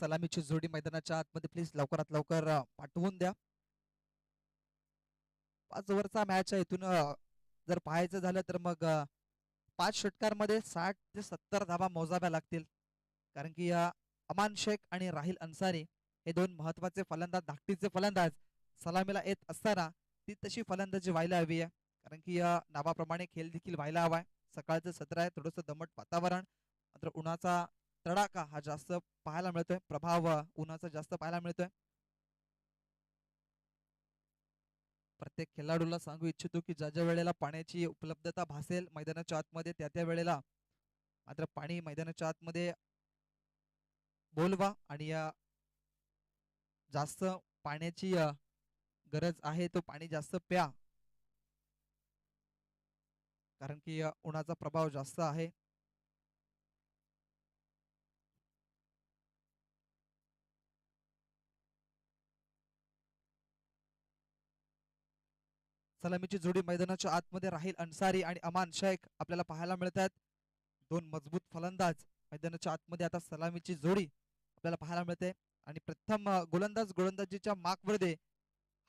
सलामीची जोडी मैदानाच्या आतमध्ये प्लीज लवकरात लवकर पाठवून द्या. 5 ओव्हरचा मॅच आहे. इथून जर पाहायचं झालं तर मग 5 षटकांमध्ये 60 ते 70 धावा मोजाव्या लागतील. कारण की अमान शेख आणि राहिल अन्सारी हे दोन महत्वाचे फलंदाज, धाकटीचे फलंदाज सलामीला येत असताना ती तशी फलंदाजी व्हायला हवी आहे. कारण की नावाप्रमाणे खेळ देखील व्हायला हवाय. सकाळचं सत्र आहे, थोडंसं दमट वातावरण, मात्र उन्हाचा तडाखा हा जास्त पाहायला मिळतोय, प्रभाव उन्हाचा जास्त पाहायला मिळतोय. प्रत्येक खेळाडूला सांगू इच्छितो की ज्या ज्या वेळेला पाण्याची उपलब्धता भासेल मैदानाच्या आतमध्ये त्या त्या वेळेला मात्र पाणी मैदानाच्या आतमध्ये बोलवा आणि जास्त पाण्याची गरज आहे तो पाणी जास्त प्या. कारण की उन्हाचा प्रभाव जास्त आहे. सलामीची जोडी मैदानाच्या आतमध्ये राहिल अन्सारी आणि अमान शेख आपल्याला पाहायला मिळतात. दोन मजबूत फलंदाज मैदानाच्या आतमध्ये आता सलामीची जोडी आपल्याला पाहायला मिळते. आणि प्रथम गोलंदाजीच्या मागमध्ये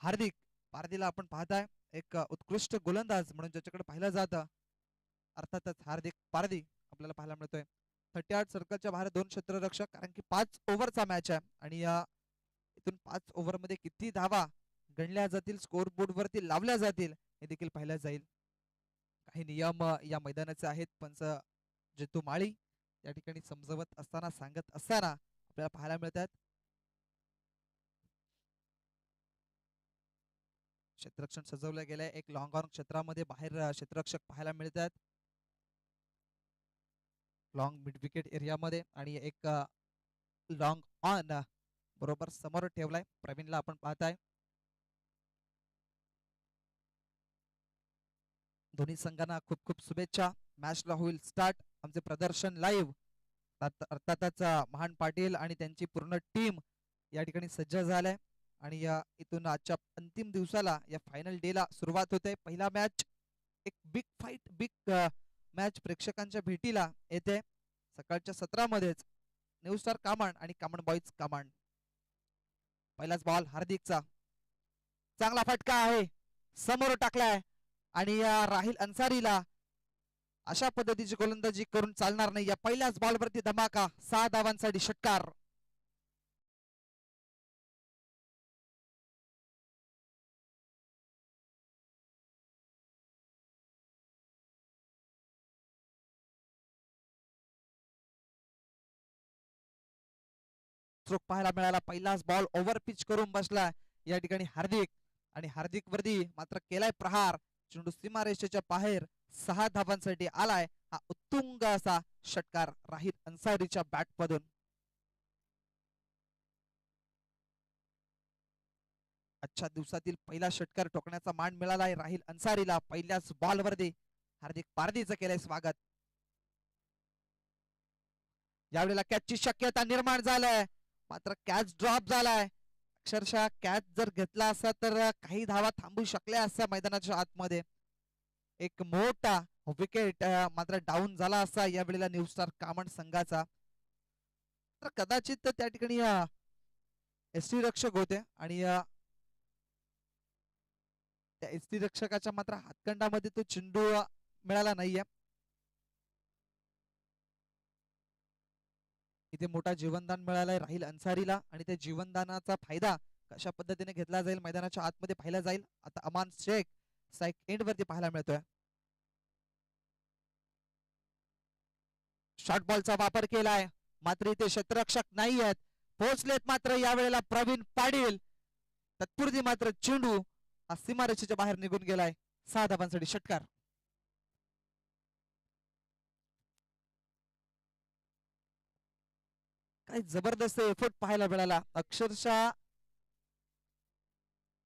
हार्दिक पारदीला आपण पाहताय, एक उत्कृष्ट गोलंदाज म्हणून ज्याच्याकडे पाहिलं जातं अर्थातच हार्दिक पारदी आपल्याला पाहायला मिळतोय. 38 सर्कलच्या बाहेर 2 क्षेत्ररक्षक, कारण की 5 ओव्हरचा मॅच आहे आणि इथून 5 ओव्हरमध्ये किती धावा गणल्या जातील, स्कोर बोर्ड वरती लावल्या जातील हे देखील पाहिलं जाईल. काही नियम या मैदानाचे आहेत. पंच जितू माळी या ठिकाणी समजवत असताना, सांगत असताना आपल्याला पाहायला मिळतात. क्षेत्ररक्षण सजवलं गेलंय. एक लॉंग ऑन क्षेत्रामध्ये बाहेर क्षेत्ररक्षक पाहायला मिळतात लॉंग मिड विकेट एरियामध्ये, आणि एक लॉंग ऑन बरोबर समोर ठेवलाय प्रवीणला आपण पाहताय. दोन्ही संघांना खूप खूप शुभेच्छा. मॅचला होईल स्टार्ट. आमचे प्रदर्शन लाईव्ह अर्थातच महान पाटील आणि त्यांची पूर्ण टीम या ठिकाणी सज्ज झालाय आणि इथून आजच्या अंतिम दिवसाला या फायनल डे ला सुरुवात होते. पहिला मॅच एक बिग फाईट, बिग मॅच प्रेक्षकांच्या भेटीला येते. सकाळच्या सत्रामध्येच न्यू स्टार कामन आणि कामन बॉईज कामन. पहिलाच बॉल हार्दिकचा, चांगला फटका आहे, समोर टाकलाय आणि राहिल अन्सारीला अशा पद्धतीची गोलंदाजी करून चालणार नाही. या पहिल्याच बॉलवरती धमाका, 6 धावांसाठी षटकार. स्ट्रोक पाहायला मिळाला. पहिलाच बॉल ओव्हर पिच करून बसला या ठिकाणी हार्दिक, आणि हार्दिक वरती मात्र केलाय प्रहार. चेंडू सीमारेषेच्या बाहेर 6 धावांसाठी आलाय. हा उत्तुंग असा षटकार राहिल अन्सारीच्या बॅट मधून. आजच्या दिवसातील पहिला षटकार ठोकण्याचा मान मिळालाय राहिल अन्सारीला. पहिल्याच बॉलवरती हार्दिक पारदीचं केलंय स्वागत. यावेळेला कॅचची शक्यता निर्माण झालाय, मात्र कॅच ड्रॉप झालाय. अक्षरशः कॅच जर घेतला असता तर काही धावा थांबू शकल्या असत्या मैदानाच्या आतमध्ये. एक मोठा विकेट मात्र डाऊन झाला असता यावेळेला न्यू स्टार कामन संघाचा. तर कदाचित त्या ठिकाणी एसटी रक्षक होते आणि त्या एसटी रक्षकाच्या मात्र हातखंडामध्ये तो चेंडू मिळाला नाहीये. इथे मोठा जीवनदान मिळालाय राहिल अन्सारीला आणि त्या जीवनदानाचा फायदा कशा पद्धतीने घेतला जाईल मैदानाच्या आतमध्ये पाहिला जाईल. आता अमान शेख स्ट्राईक एंड वरती पाहायला मिळतोय. शॉर्ट बॉलचा वापर केलाय, मात्र इथे क्षेत्ररक्षक नाही आहेत, पोहोचलेत मात्र यावेळेला प्रवीण पाटील. तत्पूर्वी मात्र चेंडू हा सीमारेषेच्या बाहेर निघून गेलाय. 6 धावांसाठी षटकार. काय जबरदस्त एफर्ट पाहायला मिळाला. अक्षरशः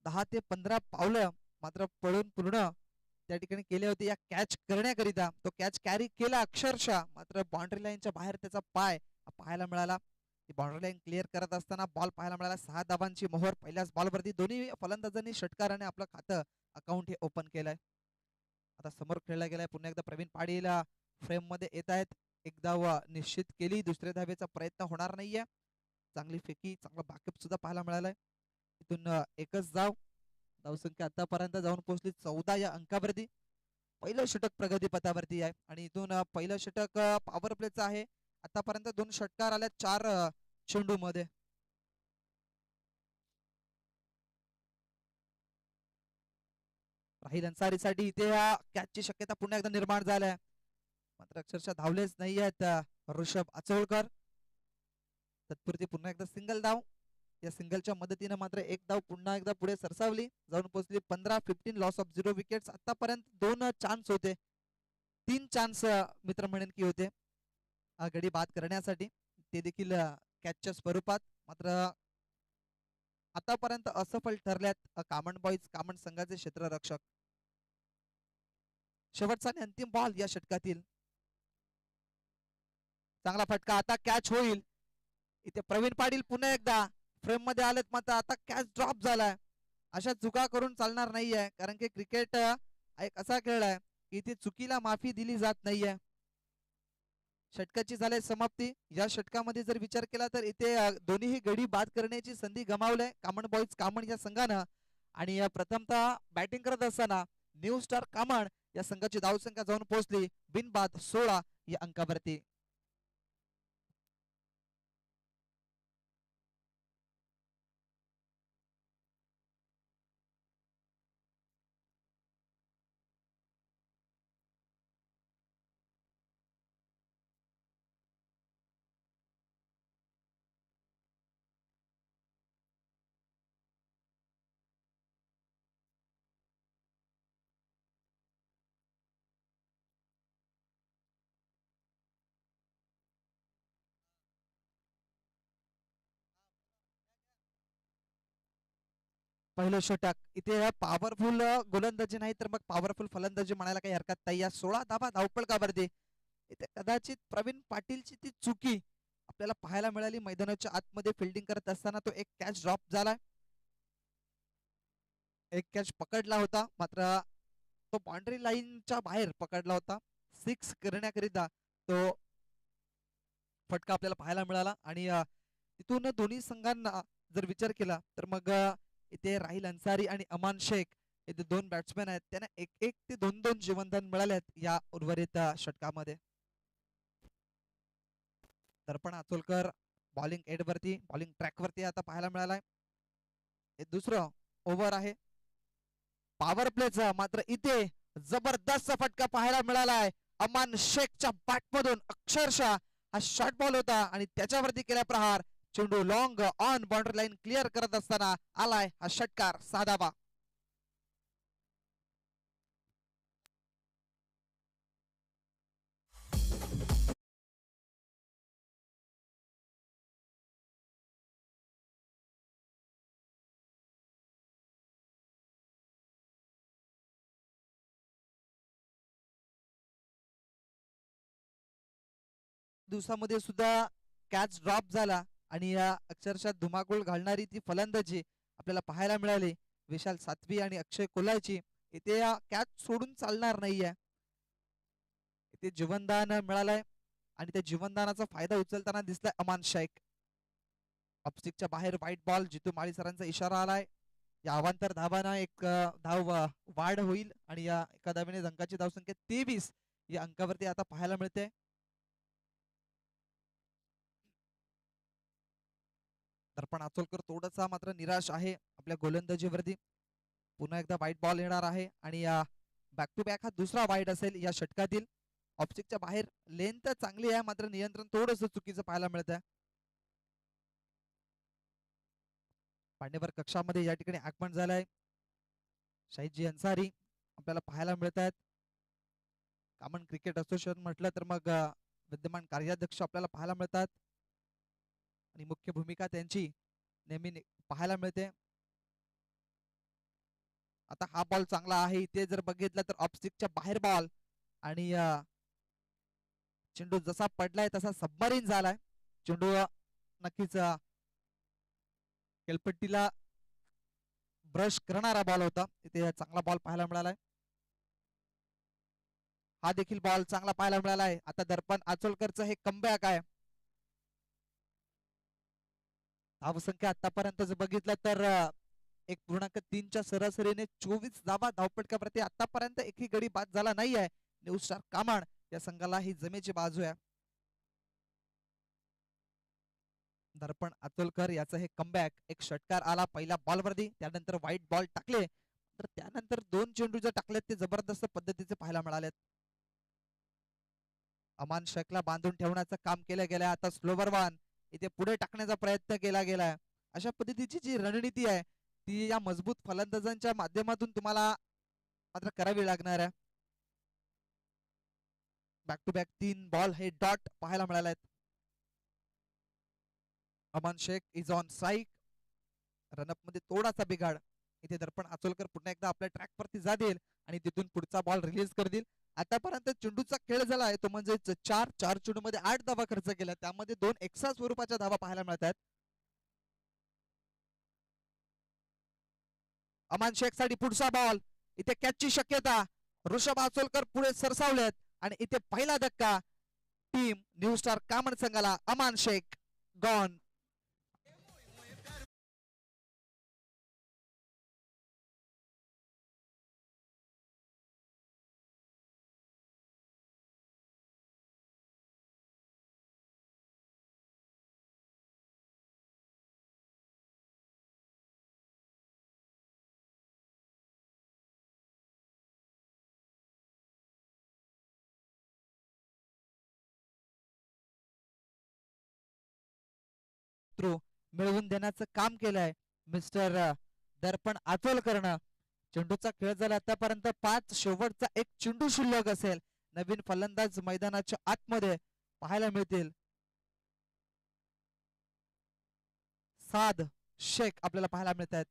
10 ते 15 पावलं मात्र पळून पूर्ण त्या ठिकाणी केले होते या कॅच करण्याकरिता. तो कॅच कॅरी केला अक्षरशः, मात्र बाउंड्री लाईनच्या बाहेर त्याचा पाय पाहायला मिळाला. बाउंड्री लाईन क्लिअर करत असताना बॉल पाहायला मिळाला. 6 धावांची मोहर पहिल्याच बॉलवरती दोन्ही फलंदाजांनी षटकाराने आपलं खातं अकाउंट हे ओपन केलंय. आता समोर खेळला गेलाय. पुन्हा एकदा प्रवीण पाटील फ्रेम मध्ये येत आहेत. एक धाव निश्चित केली, दुसऱ्या धावेचा प्रयत्न होणार नाहीये. चांगली फेकी, चांगला बॅकअप सुद्धा पाहायला मिळालाय. इथून एकच धावसंख्या आतापर्यंत जाऊन पोहोचली 14 या अंकावरती. पहिलं षटक प्रगती पथावरती आहे आणि इथून पहिलं षटक पॉवर प्लेचं आहे. आतापर्यंत 2 षटकार आल्या 4 चेंडू मध्ये. राहील अन्सारीसाठी इथे कॅचची शक्यता पुन्हा एकदा निर्माण झाल्या, मात्र अक्षरशः धावलेच नाही आहेत ऋषभ आचोळकर. तत्पुरती पुन्हा एकदा सिंगल धाव. या सिंगलच्या मदतीने मात्र एक धाव पुन्हा एकदा पुढे सरसावली, जाऊन पोहोचली 15-15. Loss of 0 wickets. आतापर्यंत 2 चान्स होते, 3 चान्स मित्र म्हणेन की होते गडी बाद करण्यासाठी, ते देखील कॅचच्या स्वरूपात. मात्र आतापर्यंत असफल ठरल्यात कामन बॉईज, कामन संघाचे क्षेत्ररक्षक. शेवटचा आणि अंतिम बॉल या षटकातील. चांगला फटका, आता कॅच होईल. इथे प्रवीण पाटील पुन्हा एकदा फ्रेम मध्ये आलेत, मात्र आता कॅच ड्रॉप झालाय. अशा चुका करून चालणार नाहीये, कारण की क्रिकेट एक असा खेळ आहे की इथे चुकीला माफी दिली जात नाहीये. षटकाची झाली समाप्ती. या षटकामध्ये जर विचार केला तर इथे दोन्हीही गडी बाद करण्याची संधी गमावलंय कामन बॉईज कामन या संघानं. आणि प्रथमतः बॅटिंग करत असताना न्यू स्टार कामन या संघाची धावसंख्या जाऊन पोहोचली बिनबाद 16 या अंकावरती. पहिलं षटक. इथे पॉवरफुल गोलंदाजी नाही तर मग पॉवरफुल फलंदाजी म्हणायला काही हरकत नाही. या 16 धावा धावपळकावरती इथे कदाचित प्रवीण पाटीलची ती चुकी आपल्याला पाहायला मिळाली. मैदानाच्या आतमध्ये फिल्डिंग करत असताना तो एक कॅच ड्रॉप झालाय. एक कॅच पकडला होता, मात्र तो बाउंड्री लाईनच्या बाहेर पकडला होता. 6 करण्याकरिता तो फटका आपल्याला पाहायला मिळाला. आणि तिथून दोन्ही संघांना जर विचार केला तर मग इथे राहिल अन्सारी आणि अमान शेख इथे 2 बॅट्समॅन आहेत, त्यांना 1-1 ते 2-2 जीवनदान मिळाले आहेत या उर्वरित षटकामध्ये. दर्पण आचोलकर बॉलिंग एड वरती, बॉलिंग ट्रॅक वरती आता पाहायला मिळालाय. हे दुसरं ओव्हर आहे पॉवर प्लेचा, मात्र इथे जबरदस्त फटका पाहायला मिळालाय अमान शेखच्या बॅट मधून. अक्षरशः हा शॉर्ट बॉल होता आणि त्याच्यावरती केला प्रहार. चेंडू long on boundary line clear करत असताना आलाय हा षटकार, 6 धावा. दिवसामध्ये सुद्धा कॅच ड्रॉप झाला आणि या अक्षरशः धुमाकूळ घालणारी ती फलंदाजी आपल्याला पाहायला मिळाली विशाल सातवी आणि अक्षय कोलायची. इथे या कॅच सोडून चालणार नाहीये, इथे जीवनदान मिळालंय आणि त्या जीवनदानाचा फायदा उचलताना दिसलाय अमान शेख. ऑफस्टिकच्या बाहेर व्हाईट बॉल. जितू माळी सरांचा इशारा आलाय. या अवांतर धावानं एक धाव वाढ होईल आणि या एका धावेने अंकाची धावसंख्या 23 या अंकावरती आता पाहायला मिळते. दर्पण आचोलकर थोडासा मात्र निराश आहे आपल्या गोलंदाजीवरती. पुन्हा एकदा व्हाईट बॉल येणार आहे आणि बॅक टू बॅक हा दुसरा वाईट असेल या षटकातील. ऑफस्टिकच्या बाहेर लेंथ चांगली आहे, मात्र नियंत्रण थोडस चुकीचं पाहायला मिळत. पांडेवर कक्षामध्ये या ठिकाणी आगमन झालंय. शाहिदजी अन्सारी आपल्याला पाहायला मिळत आहेत. कॉमन क्रिकेट असोसिएशन म्हटलं तर मग विद्यमान कार्याध्यक्ष आपल्याला पाहायला मिळतात आणि मुख्य भूमिका त्यांची नेहमी पाहायला मिळते. आता हा बॉल चांगला आहे. इथे जर बघितलं तर ऑफस्टिकच्या बाहेर बॉल आणि चेंडू जसा पडलाय तसा सबमरीन झालाय. चेंडू नक्कीच खेळपट्टीला ब्रश करणारा बॉल होता. इथे चांगला बॉल पाहायला मिळालाय. हा देखील बॉल चांगला पाहायला मिळालाय. आता दर्पण आचोलकरचं हे कमबॅक आहे. धावसंख्या आतापर्यंत जर बघितलं तर 1.3च्या सरासरीने 24 धावा धावपटकाप्रती आतापर्यंत एकही गडी बाद झाला नाही आहे. न्यू स्टार कामण या संघाला ही जमेची बाजू आहे. दर्पण अतुलकर याचं हे कमबॅक, एक षटकार आला पहिल्या बॉलवरती, त्यानंतर व्हाईट बॉल टाकले, तर त्यानंतर 2 चेंडू जे टाकलेत ते जबरदस्त पद्धतीचे पाहायला मिळालेत. अमान शेखला बांधून ठेवण्याचं काम केलं गेलं. आता स्लोवर वन इथे पुढे टाकण्याचा प्रयत्न केला गेलाय. अशा पद्धतीची जी रणनीती आहे ती या मजबूत फलंदाजांच्या माध्यमातून तुम्हाला मात्र करावी लागणार आहे. बॅक टू बॅक 3 बॉल हे डॉट पाहायला मिळाले आहेत. Aman Shaikh is on strike. Run up मध्ये थोडासा बिघाड. इथे दर्पण अचोलकर पुन्हा एकदा आपल्या ट्रॅक वरती जातील आणि तिथून पुढचा बॉल रिलीज करतील. आतापर्यंत चेंडूचा खेळ झाला आहे तो म्हणजे 4 चेंडू मध्ये 8 धावा खर्च केला, त्यामध्ये 2 एक्स्ट्रा स्वरूपाच्या धावा पाहायला मिळत आहेत. अमान शेख साठी पुढचा बॉल, इथे कॅचची शक्यता. ऋषभ अचोलकर पुढे सरसावलेत आणि इथे पहिला धक्का टीम न्यू स्टार कामन संघाला. अमान शेख गॉन. मिळवून देण्याचं काम केलंय मिस्टर दर्पण अचोलकरनं. चेंडूचा खेळ झाला आतापर्यंत 5, शेवटचा एक चेंडू शिल्लक असेल. नवीन फलंदाज मैदानाच्या आतमध्ये पाहायला मिळतील. साद शेख आपल्याला पाहायला मिळत आहेत.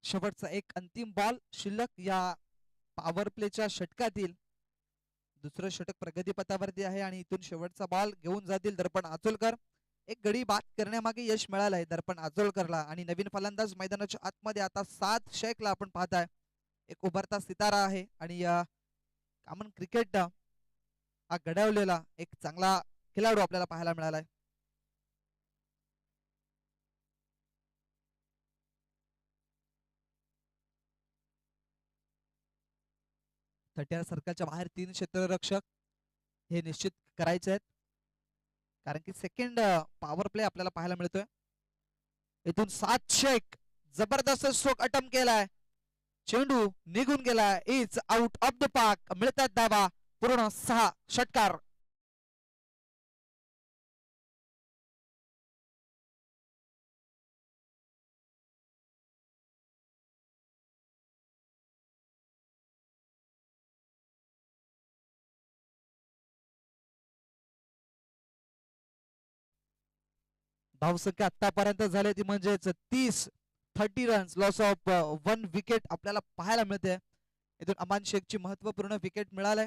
शेवटचा एक अंतिम बॉल शिल्लक या पॉवर प्लेच्या षटकातील. दुसरं षटक प्रगतीपथावरती आहे आणि इथून शेवटचा बॉल घेऊन जातील दर्पण अचोलकर. एक गडी बाद करण्यामागे यश मिळालंय दर्पण अचोलकरला. आणि नवीन फलंदाज मैदानाच्या आतमध्ये आता साद शेखला आपण पाहताय. एक उभरता सितारा आहे आणि कॉमन क्रिकेट हा घडवलेला एक चांगला खेळाडू आपल्याला पाहायला मिळालाय. 30 सर्कलच्या बाहेर 3 क्षेत्ररक्षक हे निश्चित करायचे आहेत, कारण की सेकंड पॉवर प्ले आपल्याला पाहायला मिळतोय. इथून साद शेख जबरदस्त स्ट्रोक अटेम्प्ट केलाय. चेंडू निघून गेलाय. Is out of the park. मिळतात धावा पूर्ण 6 षटकार. धावसंख्या आतापर्यंत झाले ती म्हणजेच 30 रन्स, लॉस ऑफ 1 विकेट आपल्याला पाहायला मिळते. इथून अमान शेखची महत्वपूर्ण विकेट मिळाले.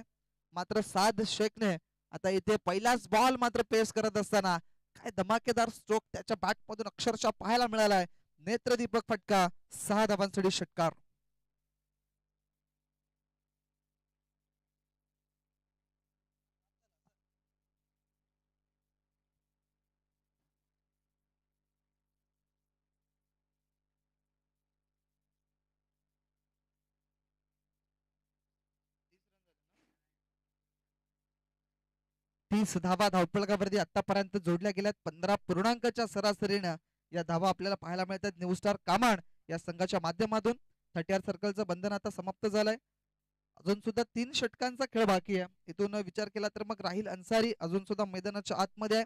मात्र साद शेखने आता इथे पहिलाच बॉल मात्र पेस करत असताना काय धमाकेदार स्ट्रोक त्याच्या बॅट मधून अक्षरशः पाहायला मिळालाय. नेत्रदीपक फटका, 6 धावांसाठी षटकार. 30 धावा धावपळकावरती आतापर्यंत जोडल्या गेल्यात. 15 पूर्णांकाच्या सरासरीनं या धावा आपल्याला पाहायला मिळतात न्यू स्टार कामण या संघाच्या माध्यमातून. 30 सर्कलचं बंधन आता समाप्त झालंय. अजून सुद्धा 3 षटकांचा खेळ बाकी आहे. इथून विचार केला तर मग राहिल अन्सारी अजून सुद्धा मैदानाच्या आतमध्ये आहे.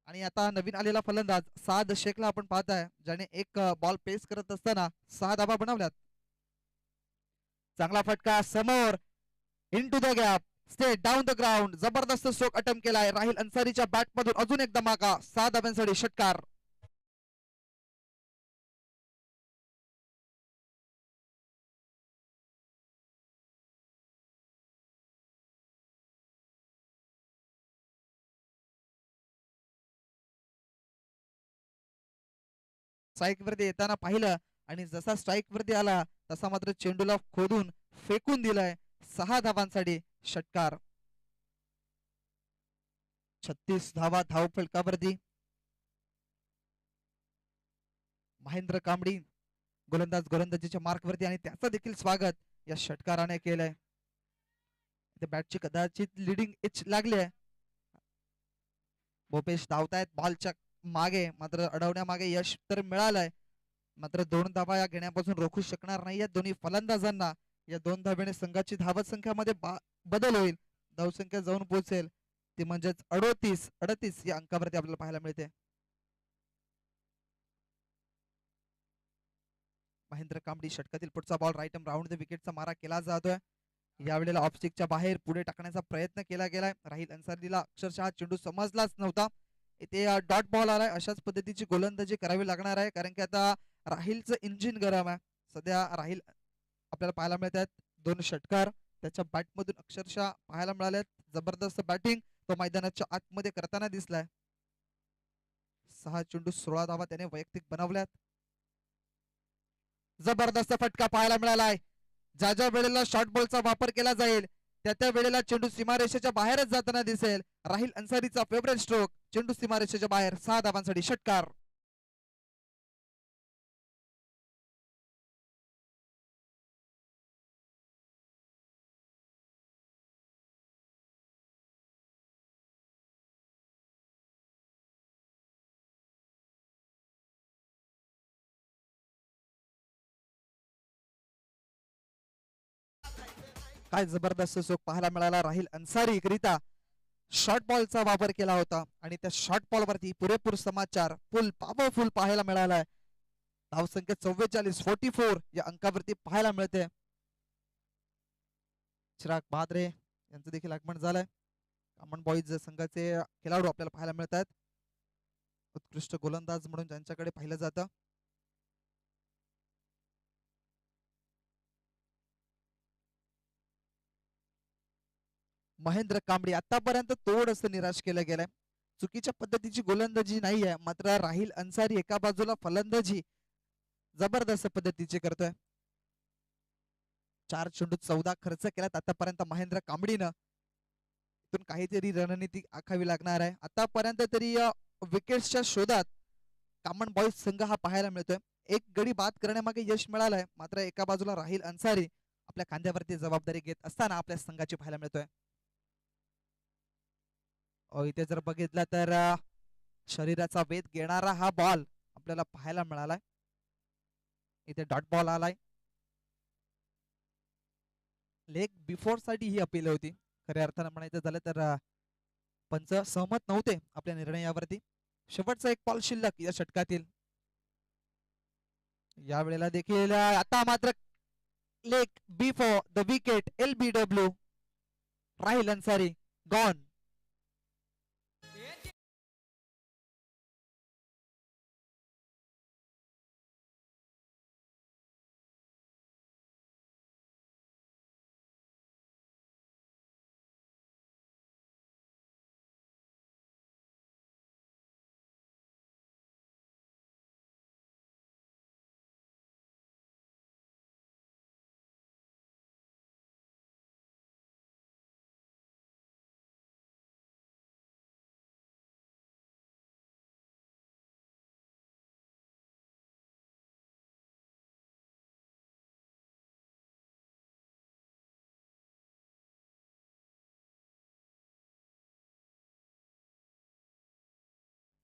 आणि आता नवीन आलेला फलंदाज साद शेखला आपण पाहताय, ज्याने एक बॉल पेस करत असताना 6 धावा बनवल्यात. चांगला फटका समोर, into the gap, stay down the ground. जबरदस्त स्ट्रोक अटेम्प्ट केलाय राहिल अन्सारीच्या बॅट मधून. अजून एक धमाका, 6 धावांसाठी षटकार. स्ट्राईक वरती येताना पाहिलं आणि जसा स्ट्राईक वरती आला तसा मात्र चेंडूला खोदून फेकून दिलाय. 6 धावांसाठी षटकार. 36 धावा धावफलकावरती. महेंद्र कांबडी गोलंदाजीच्या मार्कवरती आणि त्याचं देखील स्वागत या षटकाराने केलंय. बॅटची कदाचित लिडिंग एच लागली आहे. भोपेश धावतायत बॉलच्या मागे, मात्र अडवण्यामागे यश तर मिळालंय. मात्र 2 धावा या घेण्यापासून रोखू शकणार नाहीये दोन्ही फलंदाजांना. या 2 धाब्याने संघाची धावत संख्यामध्ये बदल होईल. धावसंख्या जाऊन पोहोचेल ती म्हणजेच 38 या अंकावरती आपल्याला पाहायला मिळते. महेंद्र कांबडी षटकातील पुढचा ball right arm round the विकेटचा मारा केला जातोय. यावेळेला ऑफ स्टिकच्या बाहेर पुढे टाकण्याचा प्रयत्न केला गेलाय. राहिल अन्सारीला अक्षरशः चेंडू समजलाच नव्हता. इथे डॉट बॉल आलाय. अशाच पद्धतीची गोलंदाजी करावी लागणार आहे कारण की आता राहिलचं इंजिन गरम आहे. सध्या राहिल आपल्याला पाहायला मिळतात 2 षटकार त्याच्या बॅटमधून अक्षरशः पाहायला मिळाल्यात. जबरदस्त बॅटिंग तो मैदानाच्या आतमध्ये करताना दिसलाय. 6 चेंडू 16 धावा त्याने वैयक्तिक बनवल्यात. जबरदस्त फटका पाहायला मिळालाय. ज्या वेळेला शॉर्ट बॉलचा वापर केला जाईल त्या वेळेला चेंडू सीमारेषेच्या बाहेरच जाताना दिसेल. राहिल अन्सारीचा फेवरेट स्ट्रोक चेंडू सीमारेषेच्या बाहेर. 6 धावांसाठी षटकार. काय जबरदस्त चोख पाहायला मिळाला राहिल अन्सारी करिता. शॉर्ट बॉलचा वापर केला होता आणि त्या शॉर्ट बॉल वरती पुरेपूर समाचार फुल पॉवरफुल पाहायला मिळालाय. धावसंख्या 44 या अंकावरती पाहायला मिळते. चिराग बहादरे यांचं देखील आगमन झालंय. कॉमन बॉईज संघाचे खेळाडू आपल्याला पाहायला मिळतात. उत्कृष्ट गोलंदाज म्हणून ज्यांच्याकडे पाहिलं जातं. महेंद्र कांबडी आतापर्यंत थोडंसं निराश केलं गेलंय. चुकीच्या पद्धतीची गोलंदाजी नाही आहे मात्र राहिल अन्सारी एका बाजूला फलंदाजी जबरदस्त पद्धतीची करतोय. 4 चेंडू 14 खर्च केलात आतापर्यंत महेंद्र कांबडीनं. इथून काहीतरी रणनीती आखावी लागणार आहे. आतापर्यंत तरी विकेट्सच्या शोधात कॉमन बॉईज संघ हा पाहायला मिळतोय. एक गडी बाद करण्यामागे यश मिळालंय मात्र एका बाजूला राहिल अन्सारी आपल्या खांद्यावरती जबाबदारी घेत असताना आपल्या संघाची पाहायला मिळतोय. इथे जर बघितलं तर शरीराचा वेध घेणारा हा बॉल आपल्याला पाहायला मिळालाय. इथे डॉट बॉल आलाय. लेग बिफोर साठी ही अपील होती. खऱ्या अर्थानं म्हणायचं झालं तर पंच सहमत नव्हते आपल्या निर्णयावरती. शेवटचा एक बॉल शिल्लक या षटकातील. या वेळेला देखील आता मात्र leg before the wicket LBW राहिल अन्सारी गॉन.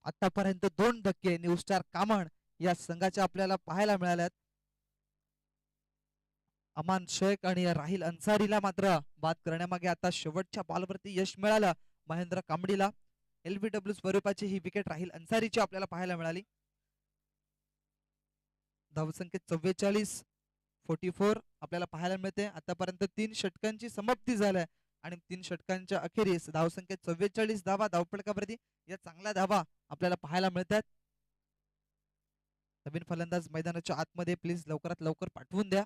आतापर्यंत 2 धक्के न्यू स्टार कामण या संघाच्या आपल्याला पाहायला मिळाल्यात. अमान शेख आणि राहिल अन्सारीला मात्र बाद करण्यामागे आता शेवटच्या बॉलवरती यश मिळालं महेंद्र कांबडीला. LBW स्वरूपाची ही विकेट राहिल अन्सारीची आपल्याला पाहायला मिळाली. धावसंख्येत 44 आपल्याला पाहायला मिळते. आतापर्यंत 3 षटकांची समाप्ती झाली आणि 3 षटकांच्या अखेरीस धावसंख्येत 44 धावा धावफलकावरती या चांगल्या धावा आपल्याला पाहायला मिळतात. नवीन फलंदाज मैदानाच्या आतमध्ये प्लीज लवकरात लवकर पाठवून द्या.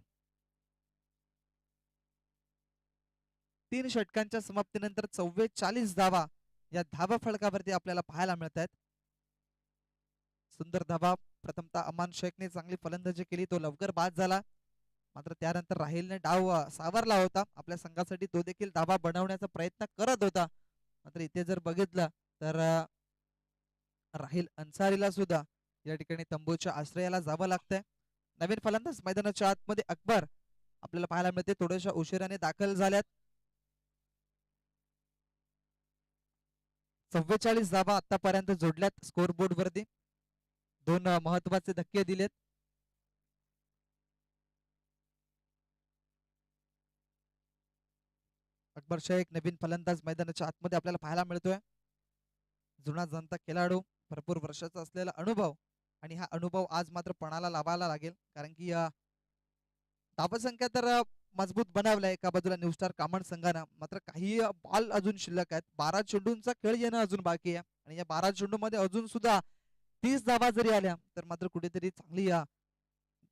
3 षटकांच्या समाप्तीनंतर 44 धावा या धावा फलकावरती आपल्याला पाहायला मिळतात. सुंदर धावा प्रथमतः अमान शेखने चांगली फलंदाजी केली, तो लवकर बाद झाला. मात्र त्यानंतर राहिलने डाव सावरला होता, आपल्या संघासाठी तो देखील धावा बनवण्याचा प्रयत्न करत होता. मात्र इथे जर बघितलं तर राहिल अन्सारीला सुद्धा या ठिकाणी तंबूच्या आश्रयाला जावं लागतंय. नवीन फलंदाज मैदानाच्या आतमध्ये अकबर आपल्याला पाहायला मिळते, थोड्याशा उशिराने दाखल झाल्यात. 44 धावा आतापर्यंत जोडल्यात स्कोरबोर्ड वरती. दोन महत्वाचे धक्के दिलेत. अकबर शेख नवीन फलंदाज मैदानाच्या आतमध्ये आपल्याला पाहायला मिळतोय. जुना जाणता खेळाडू, भरपूर वर्षाचा असलेला अनुभव, आणि हा अनुभव आज मात्र पणाला लावायला लागेल, कारण की धावसंख्या तर मजबूत बनवलाय एका बाजूला न्यू स्टार कामन संघानं. मात्र काही बॉल अजून शिल्लक आहेत. 12 चेंडूंचा खेळ येणं अजून बाकी आहे, आणि या 12 चेंडू मध्ये अजून सुद्धा 30 धावा जरी आल्या तर मात्र कुठेतरी चांगली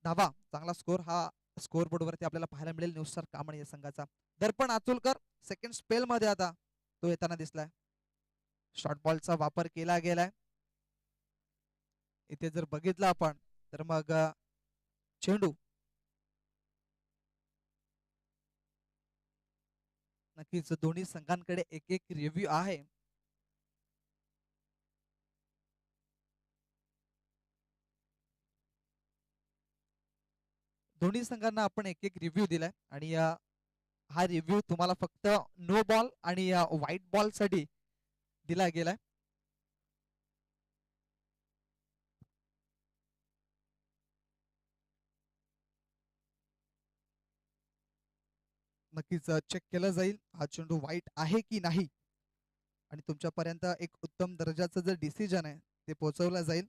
धावा, चांगला स्कोर हा स्कोर बोर्ड वरती आपल्याला पाहायला मिळेल न्यू स्टार कामन या संघाचा. दर्पण आचोलकर सेकंड स्पेल मध्ये आता तो येताना दिसलाय. शॉर्ट बॉलचा वापर केला गेलाय. इथे जर बघितलं आपण तर मग चेंडू नक्कीच दोन्ही संघांकडे एक एक रिव्ह्यू आहे. दोन्ही संघांना आपण एक एक रिव्ह्यू दिलाय, आणि हा रिव्ह्यू तुम्हाला फक्त नो बॉल आणि व्हाईट बॉल साठी दिला गेलाय. नक्कीच चेक केलं जाईल हा चेंडू व्हाईट आहे की नाही, आणि तुमच्यापर्यंत एक उत्तम दर्जाचं जर डिसिजन आहे ते पोहोचवलं जाईल.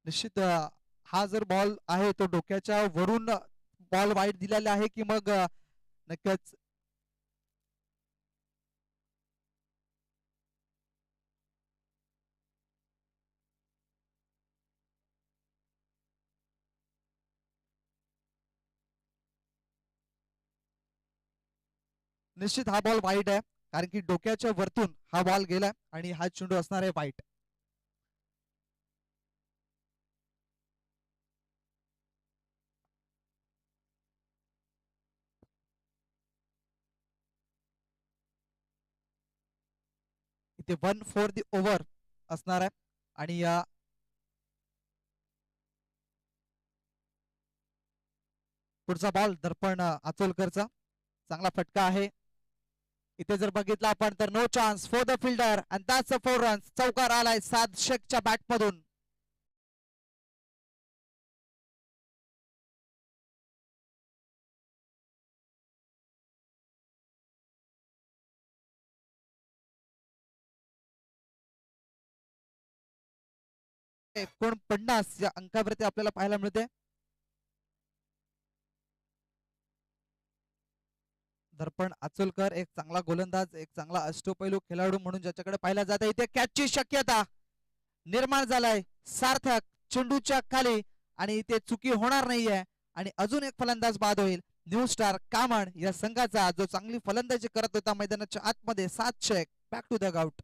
निश्चित हा जर बॉल आहे तो डोक्याच्या वरून बॉल वाईट दिलेला आहे की मग नक्कीच निश्चित हा बॉल वाईट आहे, कारण की डोक्याच्या वरतून हा बॉल गेलाय आणि हा चेंडू असणार आहे वाईट. इथे 1 फॉर द ओव्हर असणार आहे, आणि पुढचा बॉल दर्पण आचोलकरचा चांगला फटका आहे. इथे जर बघितलं आपण तर no chance for the fielder, and that's a 4 runs. चौकार आलाय साद शेखच्या बॅट मधून. $49 या अंकावरती आपल्याला पाहायला मिळते. दर्पण आचोलकर एक चांगला गोलंदाज, एक चांगला अष्टपैलू खेळाडू म्हणून ज्याच्याकडे पाहिला जाते, इथे कॅचची शक्यता निर्माण झालाय. सार्थक चेंडूच्या खाली, आणि इथे चुकी होणार नाहीये, आणि अजून एक फलंदाज बाद होईल न्यू स्टार कामण या संघाचा, जो चांगली फलंदाजी करत होता मैदानाच्या आतमध्ये. सात शेख बॅक टू द गाउट.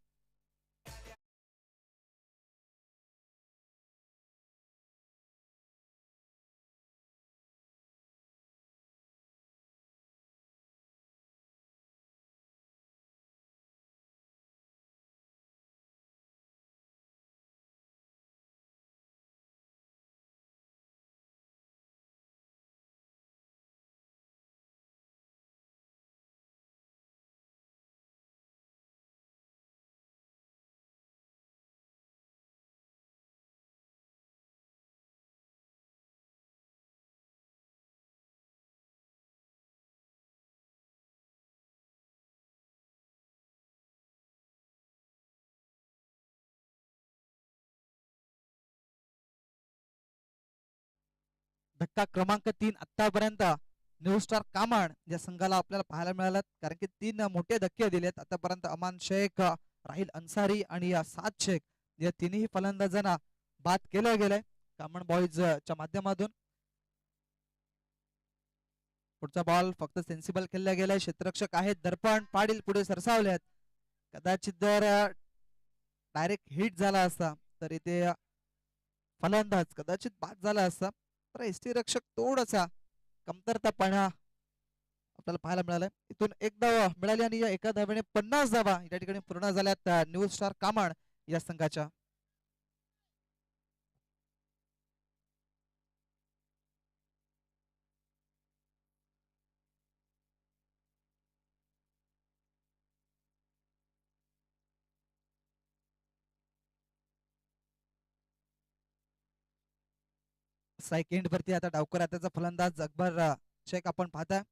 धक्का क्रमांक 3 आतापर्यंत न्यू स्टार कामण या संघाला आपल्याला पाहायला मिळाला, कारण की 3 मोठे धक्के दिलेत आतापर्यंत. अमान शेख, राहिल अन्सारी आणि साद शेख या तिन्ही फलंदाजांना बाद केलं गेलंय कामण बॉईजच्या माध्यमातून. पुढचा बॉल फक्त सेन्सिबल केला गेलाय. क्षेत्ररक्षक आहेत दर्पण पाटील पुढे सरसावले आहेत. कदाचित जर डायरेक्ट हिट झाला असता तर इथे फलंदाज कदाचित बाद झाला असता, तर एसटी रक्षक थोडासा कमतरतापणा आपल्याला पाहायला मिळालाय. इथून एक धाव मिळाली आणि या एका धावेने 50 धावा या ठिकाणी पूर्ण झाल्यात न्यू स्टार कामण या संघाच्या. सेकंड वरती आता डावकर त्याचा फलंदाज अकबर शेख आपण पाहताय.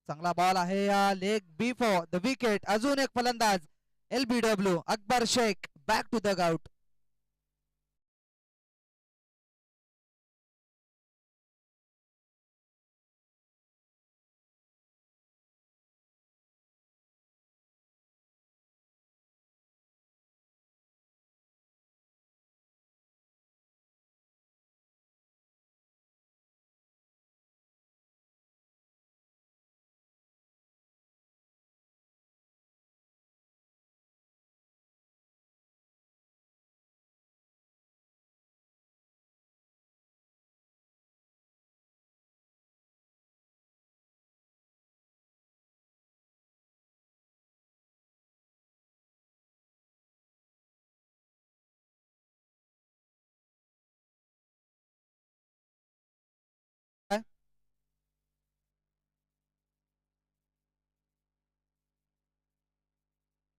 चांगला बॉल आहे या leg before the wicket. अजून एक फलंदाज LBW Akbar Shaikh back to the out.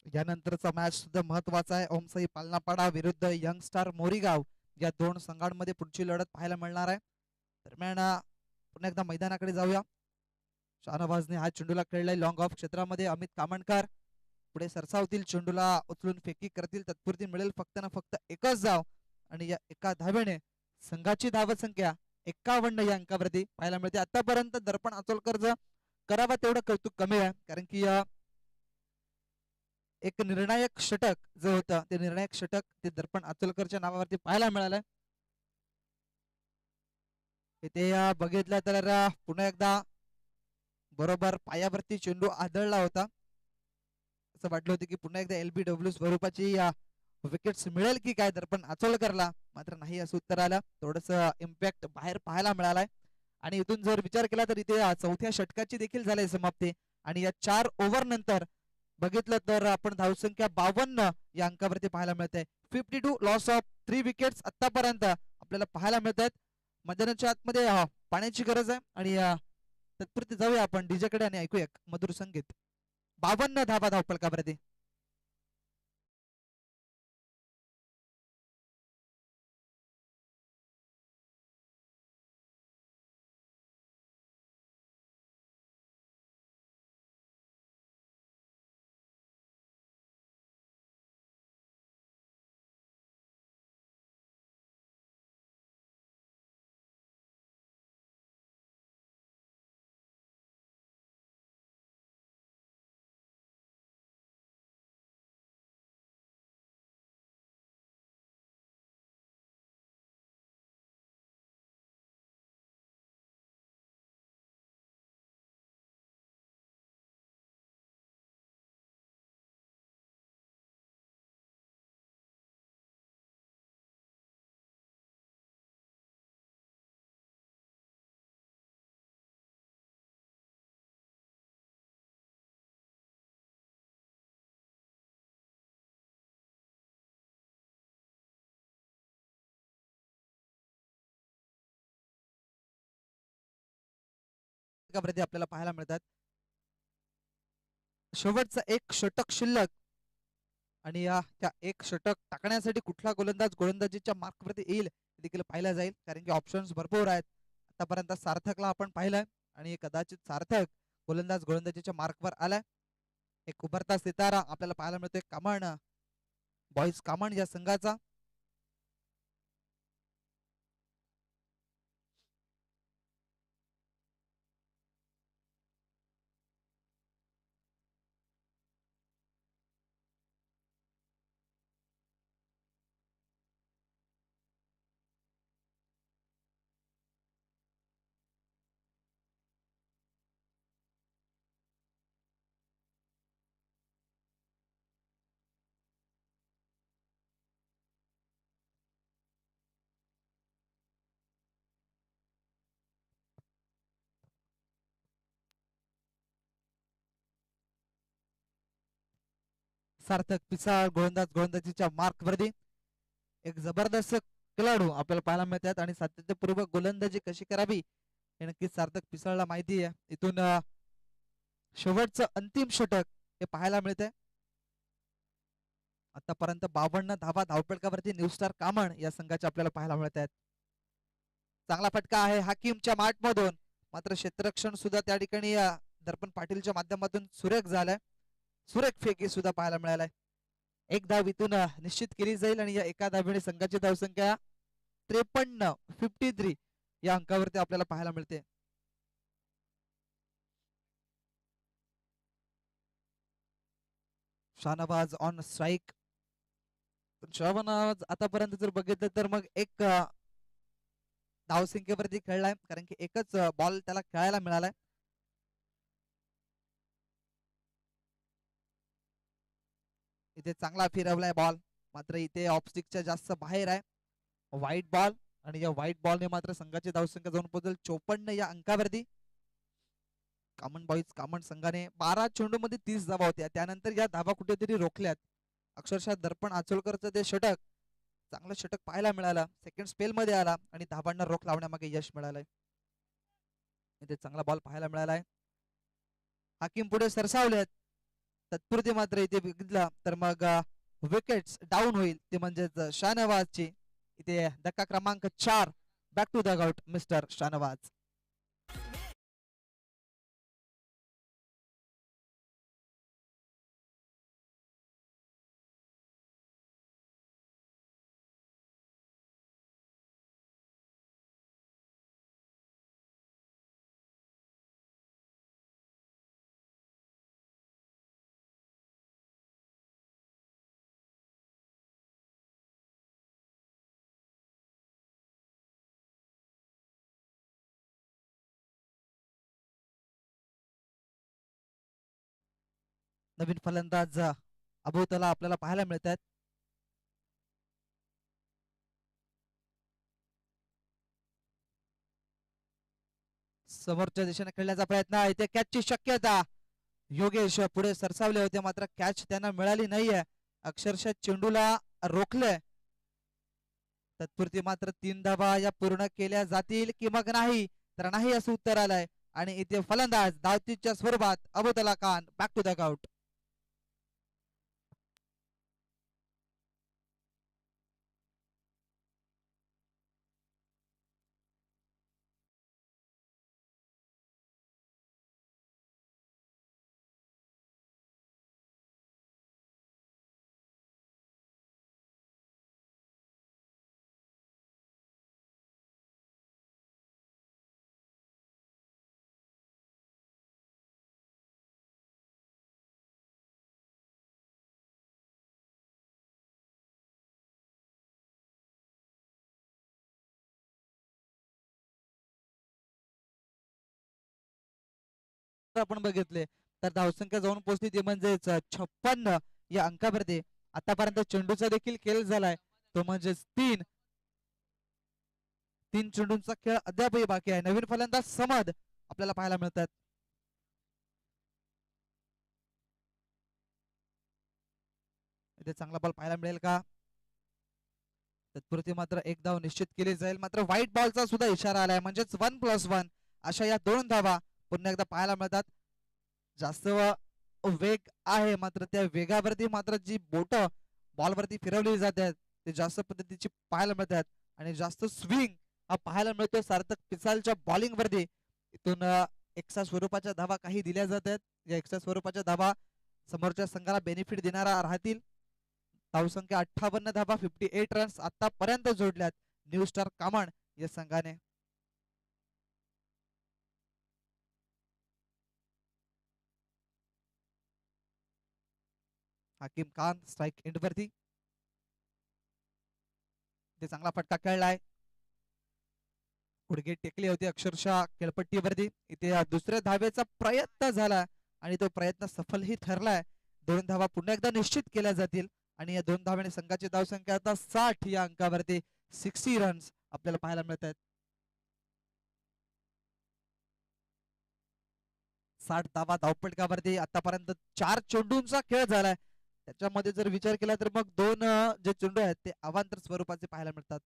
यानंतरचा मॅच सुद्धा महत्वाचा आहे. ओमसाई पालनापाडा विरुद्ध यंग स्टार मोरीगाव या दोन संघांमध्ये पुढची लढत पाहायला मिळणार आहे. दरम्यान पुन्हा एकदा मैदानाकडे जाऊया. शाहनवाजने हा चेंडूला खेळलाय लॉंग ऑफ क्षेत्रामध्ये. अमित कामणकर पुढे सरसावतील, चेंडूला उचलून फेकी करतील. तत्पुरती मिळेल फक्त ना फक्त एकच धाव आणि या एका धावेने संघाची धावसंख्या 51 या अंकावरती पाहायला मिळते. आतापर्यंत दर्पण अचोलकरचं करावा तेवढं कौतुक कमी आहे, कारण की एक निर्णायक षटक जे होतं ते निर्णायक षटक ते दर्पण अचलकरच्या नावावरती पाहायला मिळालंय. इथे बघितलं तर पुन्हा एकदा बरोबर पायावरती चेंडू आदळला होता. असं वाटलं होतं की पुन्हा एकदा LBW स्वरूपाची विकेट्स मिळेल की काय दर्पण अचलकरला, मात्र नाही असं उत्तर आलं. थोडस इम्पॅक्ट बाहेर पाहायला मिळालाय. आणि इथून जर विचार केला तर इथे चौथ्या षटकाची देखील झाली समाप्ती. आणि या 4 ओव्हर नंतर बघितलं तर आपण धावसंख्या 52 या अंकावरती पाहायला मिळते. 52 लॉस ऑफ 3 विकेट्स आतापर्यंत आपल्याला पाहायला मिळत आहेत. मैदानाच्या आतमध्ये पाण्याची गरज आहे आणि तत्पुरती जाऊया आपण डीजे कडे आणि ऐकूया मधुर संगीत. 52 धावा धावफलकावरती. आपल्याला पाहायला मिळतात. शेवटचा एक षटक शिल्लक आणि त्या एक षटक टाकण्यासाठी कुठला गोलंदाज गोलंदाजीच्या मार्कवरती येईल देखील पाहिलं जाईल, कारण की ऑप्शन्स भरपूर आहेत. आतापर्यंत सार्थकला आपण पाहिलंय आणि कदाचित सार्थक गोलंदाज गोलंदाजीच्या मार्कवर आलाय. एक उभरता सितारा आपल्याला पाहायला मिळतोय कामण बॉईज कामण या संघाचा. सार्थक पिसाळ गोलंदाजीच्या मार्क वरती एक जबरदस्त खेळाडू आपल्याला पाहायला मिळतात आणि सातत्यपूर्वक गोलंदाजी कशी करावी हे नक्कीच सार्थक पिसाळला माहिती आहे. इथून शेवटचं अंतिम षटक हे पाहायला मिळते. आतापर्यंत 52 धावा धावपळकावरती न्यू स्टार कामण या संघाचे आपल्याला पाहायला मिळत आहेत. चांगला फटका आहे हाकीमच्या माठ मधून, मात्र क्षेत्ररक्षण सुद्धा त्या ठिकाणी दर्पण पाटीलच्या माध्यमातून सुरेख झालाय. सुरेख फेकी सुद्धा पाहायला मिळालाय. एक धाव इथून निश्चित केली जाईल आणि या एका धावेने संघाची धावसंख्या 53 या अंकावरती आपल्याला पाहायला मिळते. Shahnawaz on strike. शाहनवाज आतापर्यंत जर बघितलं तर मग एक धावसंख्येवरती खेळलाय, कारण की एकच बॉल त्याला खेळायला मिळालाय. इथे चांगला फिरवलाय बॉल, मात्र इथे ऑफस्टिकच्या जास्त बाहेर आहे. व्हाईट बॉल आणि या व्हाईट बॉलने मात्र संघाची धावसंख्या जाऊन पोहोचेल 54 या अंकावरती. कामन बॉईज कामन संघाने 12 चेंडूमध्ये 30 धावा होत्या, त्यानंतर या धावा कुठेतरी रोखल्यात. अक्षरशः दर्पण आचोलकरचं ते षटक, चांगलं षटक पाहायला मिळालं, सेकंड स्पेल मध्ये आला आणि धावांना रोख लावण्यामागे यश मिळालंय. इथे चांगला बॉल पाहायला मिळालाय. हाकीम पुढे सरसावलेत, तत्पुरते मात्र इथे बघितलं तर मग विकेट्स डाऊन होईल, ते म्हणजेच शाहनवाजची. इथे धक्का क्रमांक 4, back to the out mister Shahnawaz. नवीन फलंदाज अभोवताला आपल्याला पाहायला मिळतात. समोरच्या दिशेने खेळण्याचा प्रयत्न, इथे कॅचची शक्यता. योगेश पुढे सरसावले होते, मात्र कॅच त्यांना मिळाली नाहीये. अक्षरशः चेंडूला रोखले. तत्पुरती मात्र 3 धावा या पूर्ण केल्या जातील की मग नाही, तर नाही असं उत्तर आलंय. आणि इथे फलंदाज धावतीच्या स्वरूपात अबोतला Khan, back to the out. आपण बघितले तर धावसंख्या जाऊन पोहोचली ती म्हणजेच 56 या अंकावरती. आतापर्यंत चेंडूचा देखील खेळ झालाय, तो म्हणजेच 3 चेंडूंचा खेळ अद्यापही बाकी आहे. नवीन फलंदाज समद आपल्याला पाहायला मिळतात. इथे चांगला बॉल पाहायला मिळेल का? तत्पुरती मात्र एक धाव निश्चित केली जाईल, मात्र व्हाईट बॉलचा सुद्धा इशारा आलाय, म्हणजेच 1+1 अशा या 2 धावा पुन्हा एकदा पाहायला मिळतात. जास्त वेग आहे, मात्र त्या वेगावरती मात्र जी बोट बॉलवरती फिरवली जातात ते जास्त पद्धतीची पाहायला मिळतात आणि जास्त स्विंग हा पाहायला मिळतो सार्थक पिसालच्या बॉलिंग वरती. इथून एक्स्ट्रा स्वरूपाच्या धावा काही दिल्या जातात. या एक्स्ट्रा स्वरूपाच्या धावा समोरच्या संघाला बेनिफिट देणारा राहतील. धावसंख्या 58 धावा, 58 रन्स आतापर्यंत जोडल्यात न्यू स्टार कामण या संघाने. हाकीम खान स्ट्राइक एंड वरती, चांगला फटका खेळलाय. गुडघे टेकले होते अक्षरशः खेळपट्टीवरती. इथे दुसऱ्या धावेचा प्रयत्न झाला आणि तो प्रयत्न सफलही ठरलाय. 2 धावा पुन्हा एकदा निश्चित केल्या जातील आणि या 2 धावांनी संघाची धावसंख्या आता 60 या अंकावरती 60 रन्स आपल्याला पाहायला मिळत आहेत. 60 धावा धावपटकावरती आतापर्यंत 4 चेंडूंचा खेळ झालाय, त्याच्यामध्ये जर विचार केला तर मग दोन जे चेंडू आहेत ते अवांतर स्वरूपाचे पाहायला मिळतात.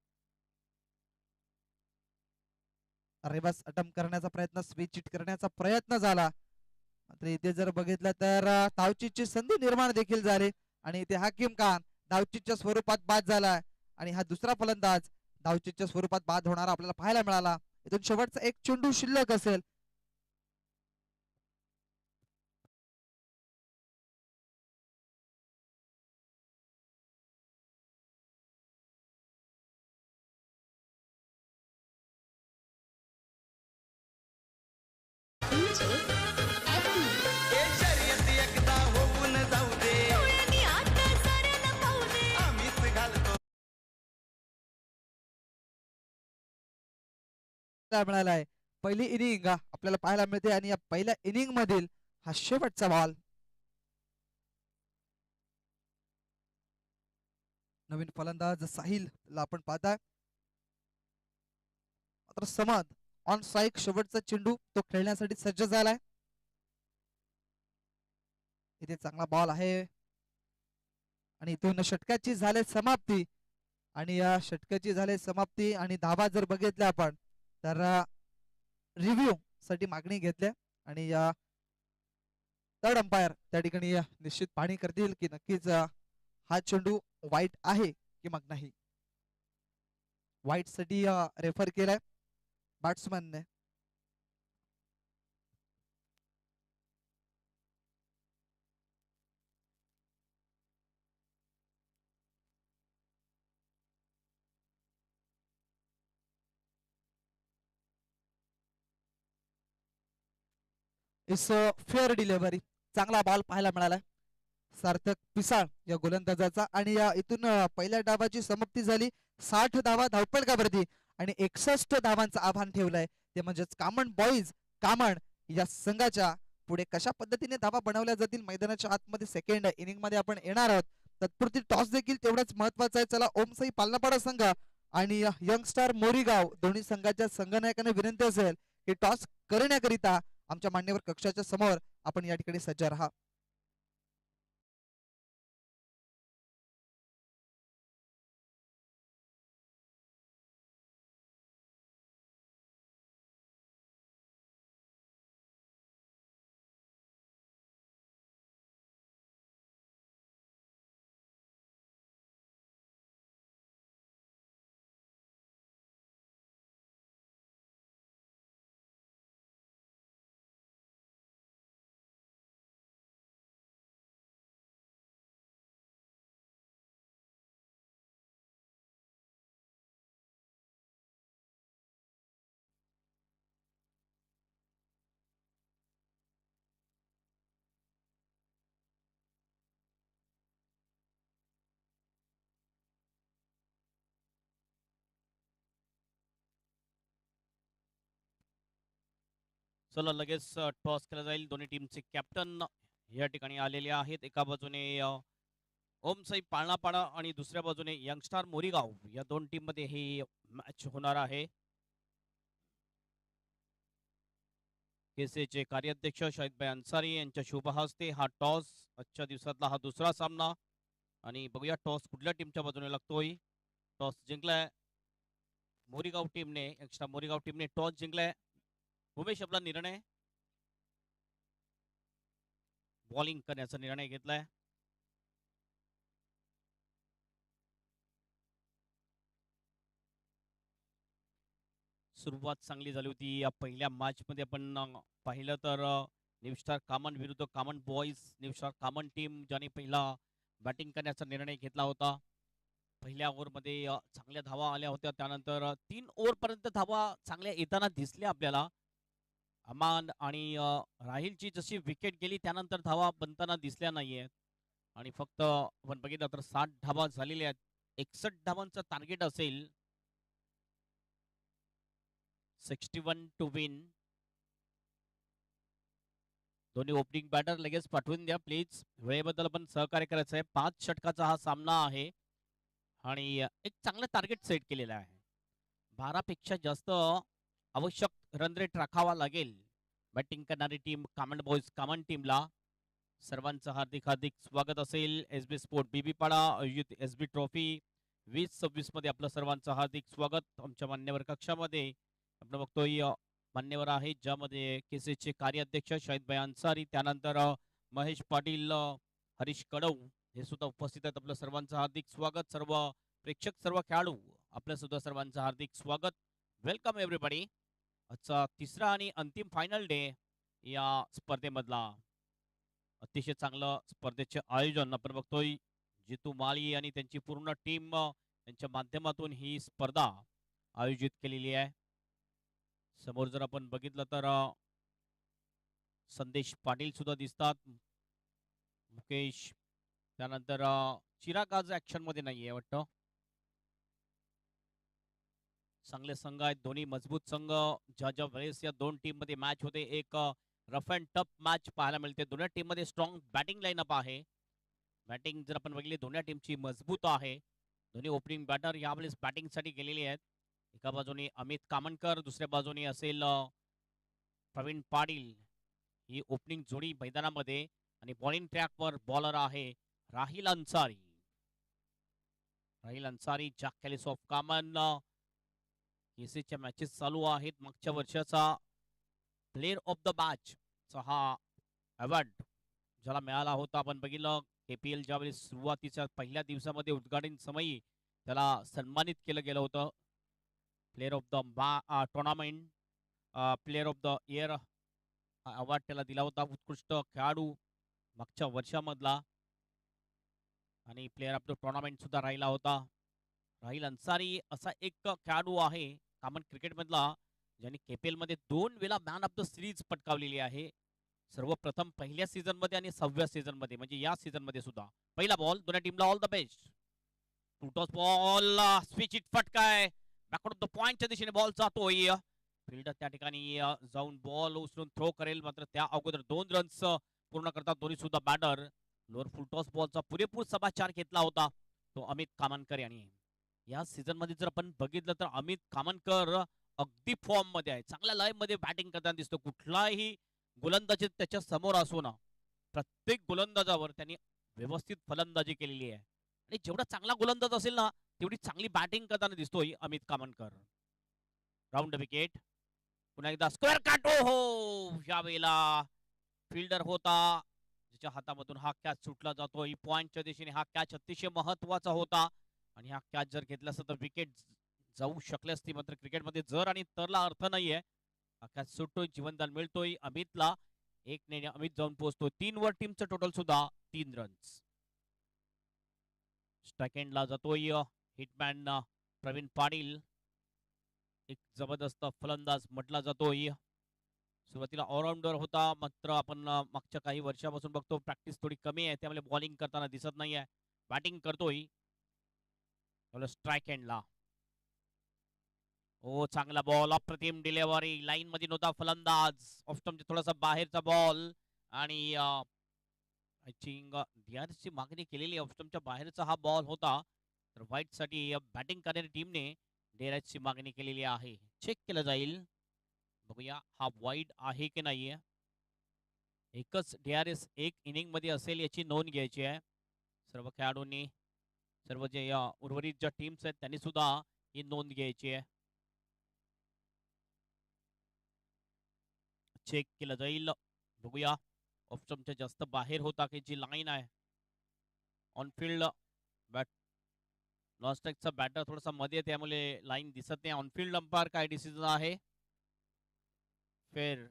रिवर्स अटेम्प्ट करण्याचा प्रयत्न, स्विच हिट करण्याचा प्रयत्न झाला, मात्र इथे जर बघितलं तर धावचीची संधी निर्माण देखील झाली आणि इथे हाकीम खान धावचीच्या स्वरूपात बाद झाला आणि हा दुसरा फलंदाज धावचीच्या स्वरूपात बाद होणारा आपल्याला पाहायला मिळाला. इथून शेवटचा एक चेंडू शिल्लक असेल. मिळाला आहे. पहिली इनिंग आपल्याला पाहायला मिळते आणि या पहिल्या इनिंग मधील हा शेवटचा बॉल. नवीन फलंदाज साहिल ला आपण पाहताय, मात्र समद ऑन स्ट्राईक शेवटचा चेंडू तो खेळण्यासाठी सज्ज झालाय. इथे चांगला बॉल आहे आणि इथून षटकाची झाले समाप्ती आणि या षटकाची झाले समाप्ती आणि धावा जर बघितल्या आपण तर रिव्ह्यू साठी मागणी घेतल्या आणि या थर्ड अंपायर त्या ठिकाणी निश्चित पाहणी करतील की नक्कीच हा चेंडू वाईट आहे की मग नाही. वाईट साठी रेफर केलाय बॅट्समॅनने. इस फेअर डिलिव्हरी, चांगला बॉल पाहायला मिळाला सार्थक पिसाळ या गोलंदाजाचा आणि इथून पहिल्या डावाची समाप्ती झाली. 60 धावा धावपळकावरती आणि 61 धावांचं आव्हान ठेवलंय ते म्हणजेच कामन बॉईज कामन या संघाच्या पुढे कशा पद्धतीने धावा बनवल्या जातील मैदानाच्या आतमध्ये सेकंड इनिंग मध्ये आपण येणार आहोत. तत्पुरती टॉस देखील तेवढाच महत्वाचा आहे. चला ओमसाई पालनापाडा संघ आणि यंगस्टार मोरीगाव दोन्ही संघाच्या संघनायकांना विनंती असेल की टॉस करण्याकरिता आमच्या मान्यवर कक्षाच्या समोर आपण या ठिकाणी सज्ज राहा. चला लगेच टॉस केला जाईल. दोन्ही टीमचे कॅप्टन या ठिकाणी आलेले आहेत. एका बाजूने ओमसाई पाळणापाडा आणि दुसऱ्या बाजूने यंगस्टार मोरीगाव या दोन टीम मध्ये ही मॅच होणार आहे. केसीचे कार्याध्यक्ष शाहिदभाई अन्सारी यांच्या शुभ हस्ते हा टॉस आजच्या दिवसातला हा दुसरा सामना आणि बघूया टॉस कुठल्या टीमच्या बाजूने लागतोय. टॉस जिंकलाय मोरीगाव टीमने, यंगस्टार मोरीगाव टीमने टॉस जिंकलाय. उमेश आपला निर्णय बॉलिंग करण्याचा निर्णय घेतलाय. सुरुवात चांगली झाली होती या पहिल्या मॅच मध्ये आपण पाहिलं तर न्यू स्टार कामन विरुद्ध Kaman boys. New star Kaman team ज्याने पहिला बॅटिंग करण्याचा निर्णय घेतला होता. पहिल्या ओव्हर मध्ये चांगल्या धावा आल्या होत्या. त्यानंतर 3 ओव्हर पर्यंत धावा चांगल्या येताना दिसल्या आपल्याला. अमान आणि राहिलची जशी विकेट गेली त्यानंतर धावा बनताना दिसल्या नाहीयेत आणि फक्त आपण बघितलं तर 60 धावा झालेल्या आहेत. 61 धावांचं टार्गेट असेल. 61 टू विन. दोन्ही ओपनिंग बॅटर लगेच पाठवून द्या प्लीज. वेळेबद्दल आपण सहकार्य करायचं आहे. 5 षटकाचा हा सामना आहे आणि एक चांगलं टार्गेट सेट केलेलं आहे. 12 पेक्षा जास्त आवश्यक रन रेट राखावा लागेल बॅटिंग करणारी टीम कामन बॉईज कामन टीमला. सर्वांचं हार्दिक हार्दिक स्वागत असेल एसबी स्पोर्ट बीबीपाडा आयोजित एसबी ट्रॉफी 2026 मध्ये आपलं सर्वांचं हार्दिक स्वागत. आमच्या मान्यवर कक्षामध्ये आपण बघतोय मान्यवर आहेत, ज्यामध्ये केसेचे कार्याध्यक्ष शाहिद भाई अन्सारी, त्यानंतर महेश पाटील, हरीश कडव हे सुद्धा उपस्थित आहेत. आपलं सर्वांचं हार्दिक स्वागत. सर्व प्रेक्षक, सर्व खेळाडू, आपल्या सुद्धा सर्वांचं हार्दिक स्वागत. Welcome everybody. आजचा तिसरा आणि अंतिम फायनल डे या स्पर्धेमधला. अतिशय चांगलं स्पर्धेचे आयोजन आपण बघतोय. जितू माळी आणि त्यांची पूर्ण टीम यांच्या माध्यमातून ही स्पर्धा आयोजित केलेली आहे. समोर जर आपण बघितलं तर संदेश पाटील सुद्धा दिसतात, मुकेश, त्यानंतर चिराग आज ऍक्शन मध्ये नाहीये वाटतं. चांगले संघ आहेत, दोन्ही मजबूत संघ. ज्या वेळेस या दोन टीम मध्ये मॅच होते, एक रफ अँड टफ मॅच पाहायला मिळते. दोन्ही टीम मध्ये स्ट्रॉंग बॅटिंग लाईनअप आहे. बॅटिंग जर आपण बघितली दोन्ही टीमची मजबूत आहे. दोन्ही ओपनिंग बॅटर यावेळेस बॅटिंग साठी गेलेले आहेत. एका बाजूने अमित कामनकर, दुसऱ्या बाजूने असेल प्रवीण पाटील. ही ओपनिंग जोडी मैदानामध्ये. आणि बॉलिंग ट्रॅकवर बॉलर आहे Rahil Ansari. Rahil Ansari, Jack Kallis of कामन. केसीच्या मॅचेस चालू आहेत. मागच्या वर्षाचा प्लेअर ऑफ द मॅच चा हा अवॉर्ड ज्याला मिळाला होता. आपण बघितलं KPL ज्यावेळी सुरुवातीच्या पहिल्या दिवसामध्ये उद्घाटन समयी त्याला सन्मानित केलं गेलं होतं. Player of the tournament, player of the year award त्याला दिला होता. उत्कृष्ट खेळाडू मागच्या वर्षामधला. आणि प्लेअर ऑफ द टुर्नामेंट सुद्धा राहिला होता. राहिल अन्सारी असा एक खेळाडू आहे कॉमन क्रिकेट मधला ज्यांनी KPL मध्ये 2 वेळा मॅन ऑफ द सिरीज पटकावलेली आहे. सर्वप्रथम पहिल्या सीझन मध्ये आणि 6व्या सीझन मध्ये, म्हणजे या सीझन मध्ये सुद्धा. पहिला बॉल, दोन्ही टीमला all the best. Toss ball, switch it फटकाय बॅकवर्ड ऑफ द पॉइंटच्या दिशेने बॉल जातोय. फिल्डर त्या ठिकाणी जाऊन बॉल उचलून थ्रो करेल, मात्र त्या अगोदर 2 रन्स पूर्ण करतात दोन्ही सुद्धा बॅटर. लोअर फुल टॉस बॉलचा पुरेपूर समाचार घेतला होता तो अमित कामनकर यांनी. या सीझन मध्ये जर आपण बघितलं तर अमित कामनकर अगदी फॉर्म मध्ये आहे. चांगल्या लय मध्ये बॅटिंग करताना दिसतो. कुठलाही गोलंदाजी त्याच्या समोर असो ना, प्रत्येक गोलंदाजावर त्यांनी व्यवस्थित फलंदाजी केलेली आहे. आणि जेवढा चांगला गोलंदाज असेल ना, तेवढी चांगली बॅटिंग करताना दिसतोय अमित कामनकर. Round wicket. पुन्हा एकदा स्क्वेअर काटो हो. यावेळेला फिल्डर होता ज्याच्या हातामधून हा कॅच सुटला जातोय पॉइंटच्या दिशेने. हा कॅच अतिशय महत्वाचा होता आणि हा कॅच जर घेतला असता तर विकेट जाऊ शकले असते. मात्र क्रिकेटमध्ये जर आणि तरला अर्थ नाहीये. हा कॅच सुटतोय, जीवनदान मिळतोय अमितला. 1 ने अमित जाऊन पोहोचतो 3 वर. टीमचं टोटल सुद्धा 3 रन्स. स्ट्राइक एंडला जातोय हिटमॅन प्रवीण पाटील. एक जबरदस्त फलंदाज म्हटला जातोय. सुरुवातीला ऑलराऊंडर होता, मात्र आपण मागच्या काही वर्षापासून बघतो प्रॅक्टिस थोडी कमी आहे, त्यामुळे बॉलिंग करताना दिसत नाहीये. बॅटिंग करतोय. स्ट्राइक एंडला. हो, चांगला बॉल, अप्रतिम डिलेव्हरी. लाईन मध्ये नव्हता फलंदाज. ऑफ स्टंपच्या थोडासा बाहेरचा बॉल. आणि आय थिंक ची मागणी केलेली ऑफ स्टंपच्या बाहेरचा हा बॉल होता. तर व्हाईट साठी बॅटिंग करणाऱ्या टीमने ची मागणी केलेली आहे. चेक केलं जाईल. बघूया हा वाईड आहे की नाहीये. एकच DRS एक इनिंग मध्ये असेल याची नोंद घ्यायची आहे. सर्व खेळाडूंनी, सर्व जे उर्वरित ज्या टीम्स आहेत त्यांनी सुद्धा ही नोंद घ्यायची आहे. चेक केलं जाईल. बघूया ऑफ स्टंपच्या जास्त बाहेर होता की जी लाईन आहे. ऑन फील्ड बॅट लॉस्ट स्ट्राइकचा बॅटर थोडासा मध्ये, त्यामुळे लाईन दिसत नाही. ऑन फील्ड अंपायर काय डिसिजन आहे? फेर.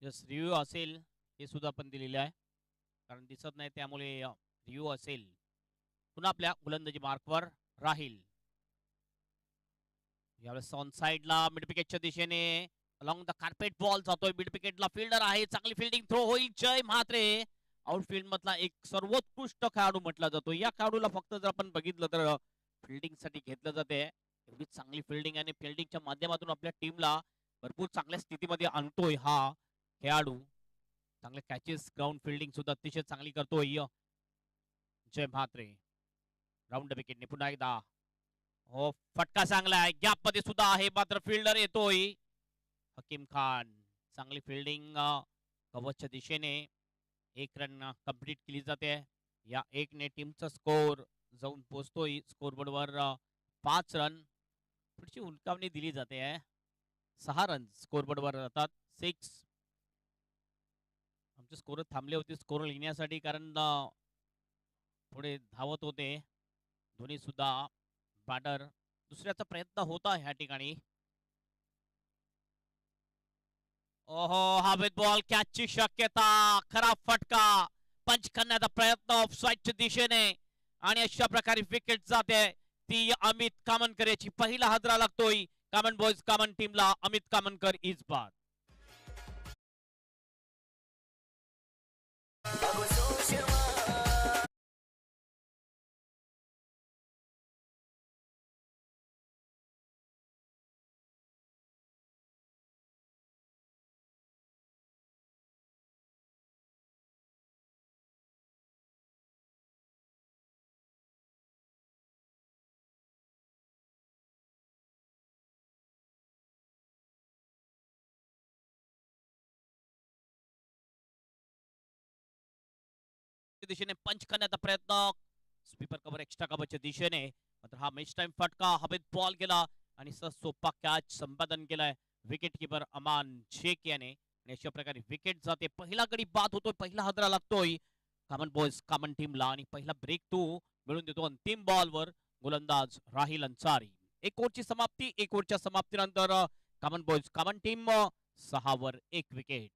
जस रिव्ह्यू असेल हे सुद्धा आपण दिलेले आहे, कारण दिसत नाही त्यामुळे रिव्ह्यू असेल. पुन्हा आपल्या गोलंदाजी मार्कवर राहील. यावेळेस ऑन साइडला मिड विकेटच्या दिशेने अलॉंग द कार्पेट बॉल जातोय. मिड विकेटला फिल्डर आहे, चांगली फिल्डिंग. थ्रो होईल. जय म्हात्रे आउटफील्ड मधला एक सर्वोत्कृष्ट खेळाडू म्हटला जातो. या खेळाडूला फक्त जर आपण बघितलं तर फिल्डिंग साठी घेतलं जाते. एवढी चांगली फिल्डिंग आणि फिल्डिंगच्या माध्यमातून आपल्या टीमला भरपूर चांगल्या स्थितीमध्ये आणतोय हा खेळाडू. चांगले कॅचेस, ग्राउंड फिल्डिंग सुद्धा अतिशय चांगली करतोय जय म्हात्रे. राऊंड विकेटने पुन्हा एकदा. हो, फटका चांगला आहे, गॅप मध्ये सुद्धा आहे, मात्र फिल्डर येतोय हकीम खान. चांगली फिल्डिंग कवचच्या दिशेने. एक रन कंप्लीट केली जाते. या एकने टीमचा स्कोर जाऊन पोहोचतोय स्कोरबोर्डवर 5 रन. थोडीशी उलकावणी दिली जाते आहे. 6 रन स्कोरबोर्डवर जातात. 6. आमचे स्कोर थांबले होते स्कोर लिहिण्यासाठी, कारण थोडे धावत होते दोन्ही सुद्धा बॅटर. दुसऱ्याचा प्रयत्न होता ह्या ठिकाणी. ओहो, हवेत बॉल, कॅचची शक्यता, खराब फटका, पंच करण्याचा प्रयत्न ऑफ साईडच्या दिशेने आणि अशा प्रकारे विकेट जाते. ती अमित कामनकर याची पहिला हादरा लागतोय कामन बॉयज कामन टीमला. अमित कामनकर इज बाद. दिशेने पंच करण्याचा प्रयत्न, स्वीपर कव्हर एक्स्ट्रा कव्हरच्या दिशेने, मात्र हा मॅच टाइम फटका, हवेत बॉल गेला आणि सोपा कॅच संपादन केलाय विकेट किपर अमान शेख याने. आणि अशा प्रकारे विकेट जाते. पहिला गडी बाद होतोय, पहिला हादरा लागतोय कामन बॉयज कामन टीमला आणि पहिला ब्रेक तो मिळून देतो अंतिम बॉलवर गोलंदाज राहिल अन्सारी. एक ओव्हरची समाप्ती. एक ओव्हरच्या समाप्तीनंतर कामन बॉयज कामन टीम 6 वर 1 विकेट.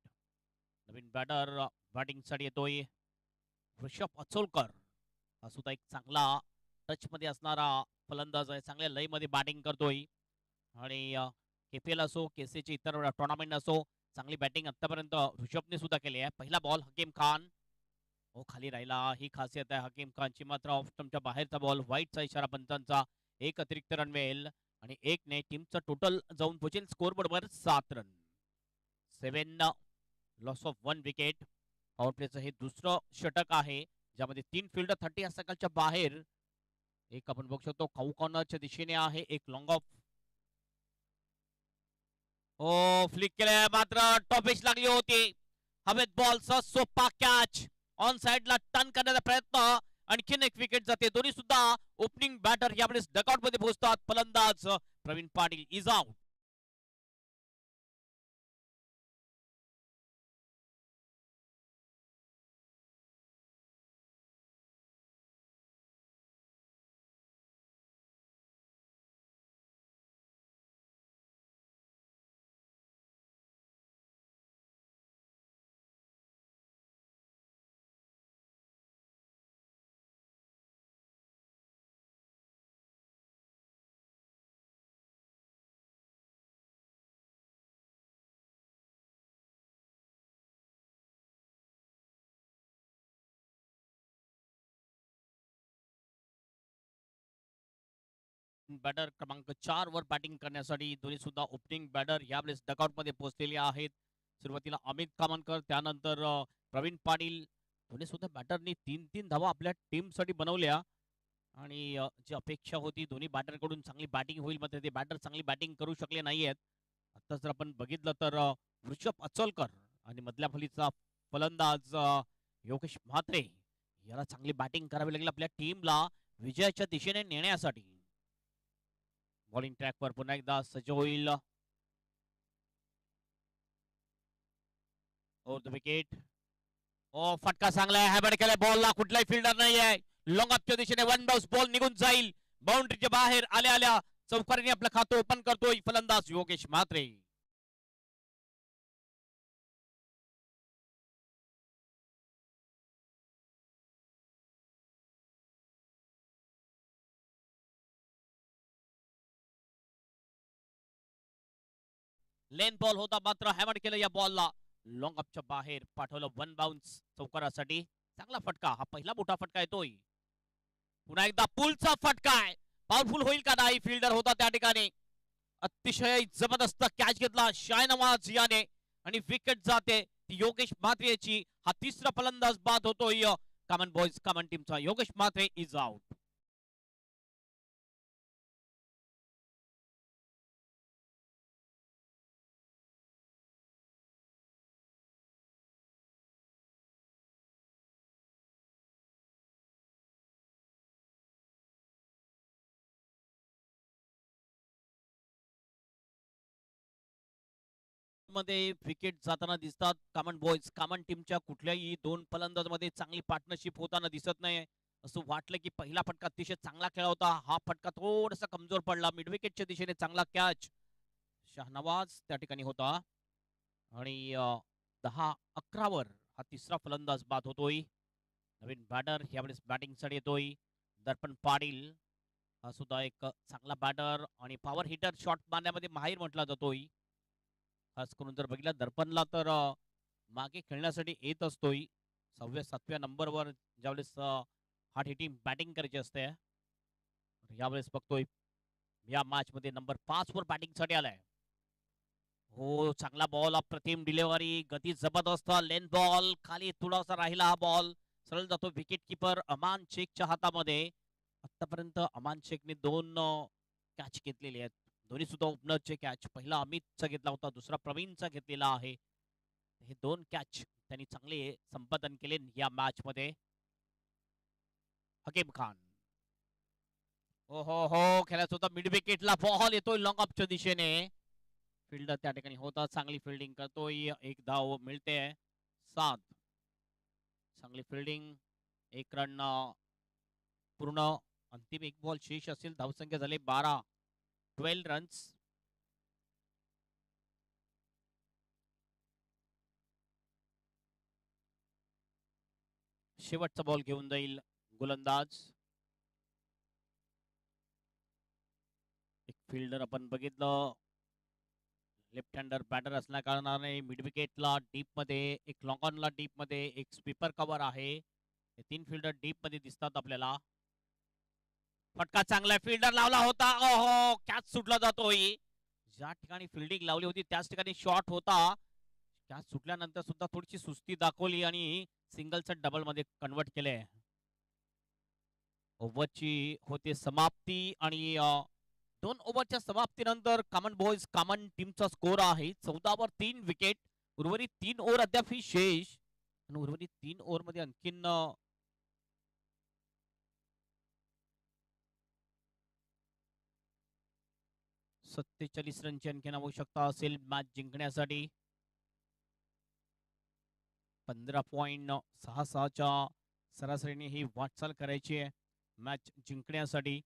नवीन बॅटर बॅटिंग साठी येतोय ऋषभ अचोलकर. हा सुद्धा एक चांगला टच मध्ये असणारा फलंदाज आहे. चांगल्या लय मध्ये बॅटिंग करतोय आणि केपीएल असो केसीचे इतर टुर्नामेंट असो चांगली बॅटिंग आतापर्यंत ऋषभने सुद्धा केली आहे. पहिला बॉल हकीम खान, हो खाली राहिला, ही खासियत आहे हकीम खानची. मात्र ऑफ स्टंपच्या बाहेरचा बॉल, व्हाईटचा इशारा पंचांचा. एक अतिरिक्त रन मिळेल आणि एकने टीमचं टोटल जाऊन पोहोचेल स्कोरबोर्डवर 7 run. 7 loss of 1 wicket. Power प्लेचं हे दुसरं षटक आहे ज्यामध्ये 3 फिल्डर 30 या सर्कलच्या बाहेर. एक आपण बघू शकतो काऊ कॉर्नरच्या दिशेने आहे, एक लॉंग ऑफ. ओ फ्लिक केलाय, मात्र टॉपिश लागली होती. हवेत बॉलचा सोपा कॅच, ऑन साइडला टर्न करण्याचा प्रयत्न, आणखीन एक विकेट जाते. दोन्ही सुद्धा ओपनिंग बॅटर यावेळेस डकआउट मध्ये पोहोचतात. फलंदाज Pravin Patil is out. Batter क्रमांक 4 वर बॅटिंग करण्यासाठी दोन्ही सुद्धा ओपनिंग बॅटर यावेळेस डकआउट मध्ये पोहोचलेले आहेत. सुरुवातीला अमित कामनकर, त्यानंतर प्रवीण पाटील. दोन्ही सुद्धा बॅटरनी 3-3 धावा आपल्या टीम साठी बनवल्या आणि जी अपेक्षा होती दोन्ही बॅटर कडून चांगली बॅटिंग होईल, मात्र ते बॅटर चांगली बॅटिंग करू शकले नाहीयेत. आता जर आपण बघितलं तर ऋषभ अचोलकर आणि मधल्या फलीचा फलंदाज योगेश म्हात्रे याला चांगली बॅटिंग करावी लागेल आपल्या टीमला विजयाच्या दिशेने नेण्यासाठी. बॉलिंग ट्रॅकवर पुन्हा एकदा सज्ज होईल ओव्हर द विकेट. ओ फटका चांगला आहे, हॅबड केलाय बॉलला, कुठलाही फिल्डर नाही आहे. लॉंग अपच्या दिशेने वन बाउन्स बॉल निघून जाईल. बाउंड्रीच्या बाहेर आल्या आल्या चौकारीने आपलं खातं ओपन करतोय फलंदाज योगेश म्हात्रे. लेन बॉल होता, मात्र हॅमर केलं या बॉलला. लॉंग अपच्या बाहेर पाठवलं वन बाउन्स चौकारासाठी. चांगला फटका, हा पहिला मोठा फटका येतोय. पुन्हा एकदा पुलचा फटका आहे, पॉवरफुल होईल का नाही. फिल्डर होता त्या ठिकाणी, अतिशय जबरदस्त कॅच घेतला शायनवाज याने आणि विकेट जाते योगेश म्हात्रे याची. हा तिसरा फलंदाज बाद होतोय कामन बॉयज कामन टीमचा. Yogesh Mhatre is out. मध्ये विकेट जाताना दिसतात कामन बॉयज. कामन टीमच्या कुठल्याही दोन फलंदाजामध्ये चांगली पार्टनरशिप होताना दिसत नाही. असं वाटलं की पहिला फटका अतिशय चांगला खेळला होता, हा फटका थोडासा कमजोर पडला. मिड विकेटच्या दिशेने चांगला कॅच शाहनवाज त्या ठिकाणी होता. आणि 10-11 वर हा तिसरा फलंदाज बाद होतोय. नवीन बॅटर यावेळेस बॅटिंग साठी येतोय दर्पण पाटील. हा सुद्धा एक चांगला बॅटर आणि पॉवर हिटर, शॉट मारण्यामध्ये माहीर म्हटला जातोय. खास करून जर बघितलं दर्पणला तर मागे खेळण्यासाठी येत असतोय. 6व्या-7व्या नंबरवर ज्यावेळेस हार्ड हिटिंग बॅटिंग करायची असते. यावेळेस बघतोय या मॅच मध्ये नंबर 5 वर बॅटिंग साठी आलाय. हो, चांगला बॉल, अप्रतिम डिलिव्हरी, गती जबरदस्त, लेन बॉल खाली थोडासा राहिला. हा बॉल सरळ जातो विकेट किपर अमान शेखच्या हातामध्ये. आतापर्यंत अमान शेखने 2 कॅच घेतलेले आहेत. दोन्ही सुद्धा ओपनरचे कॅच. पहिला अमितचा घेतला होता, दुसरा प्रवीणचा घेतलेला आहे. हे 2 कॅच त्यांनी चांगले संपादन केले या मॅच मध्ये. हकीम खान, हो हो हो, खेळायचा होता मिड विकेटला. बॉल येतोय लॉंग ऑफच्या दिशेने. फिल्डर त्या ठिकाणी होता, चांगली फिल्डिंग करतोय. एक धाव मिळते. 7. चांगली फिल्डिंग, 1 रन पूर्ण. अंतिम 1 बॉल शेष असेल. धावसंख्या झाली 12 रन्स. शेवटचा बॉल घेऊन जाईल गोलंदाज. एक फिल्डर आपण बघितलं, लेफ्ट हँडर बॅटर असल्या कारणाने मिड विकेटला डीप मध्ये, एक लॉंग ऑनला डीप मध्ये, एक स्वीपर कव्हर आहे. हे 3 फिल्डर डीप मध्ये दिसतात आपल्याला. फटका चांगला फिल्डर लावला होता. ओहो, कॅच सुटला जातोय. ज्या ठिकाणी फिल्डिंग लावली होती त्याच ठिकाणी शॉट होता. कॅच सुटल्यानंतर सुद्धा थोडीशी सुस्ती दाखवली आणि सिंगलचं डबल मध्ये कन्वर्ट केले. ओव्हरची होते समाप्ती आणि 2 ओव्हरच्या समाप्तीनंतर कॉमन बॉयज कॉमन टीमचा स्कोर आहे 14 वर 3 विकेट. उर्वरित 3 ओव्हर अद्यापही शेष आणि उर्वरित 3 ओव्हर मध्ये आणखीन 47 रनची आणखीन आवश्यकता असेल मॅच जिंकण्यासाठी. 15.66च्या सरासरीने ही वाटचाल करायची आहे मॅच जिंकण्यासाठी.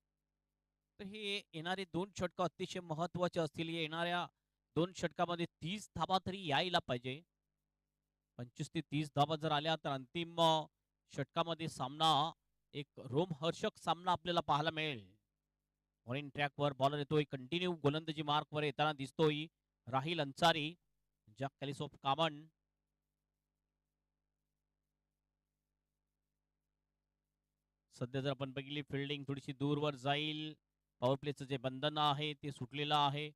तर हे येणारे 2 षटक अतिशय महत्वाचे असतील. येणाऱ्या 2 षटकामध्ये 30 धावा तरी यायला पाहिजे. 25 ते 30 धावा जर आल्या तर अंतिम षटकामध्ये सामना एक रोमहर्षक सामना आपल्याला पाहायला मिळेल. वॉर्निंग ट्रॅकवर बॉलर येतोय, कंटिन्यू गोलंदाजी मार्कवर येताना दिसतोय Rahil Ansari. Jack Kallis of कॉमन. सध्या जर आपण बघितली फिल्डिंग थोडीशी दूरवर जाईल. पॉवर प्लेचं जे बंधन आहे ते सुटलेलं आहे.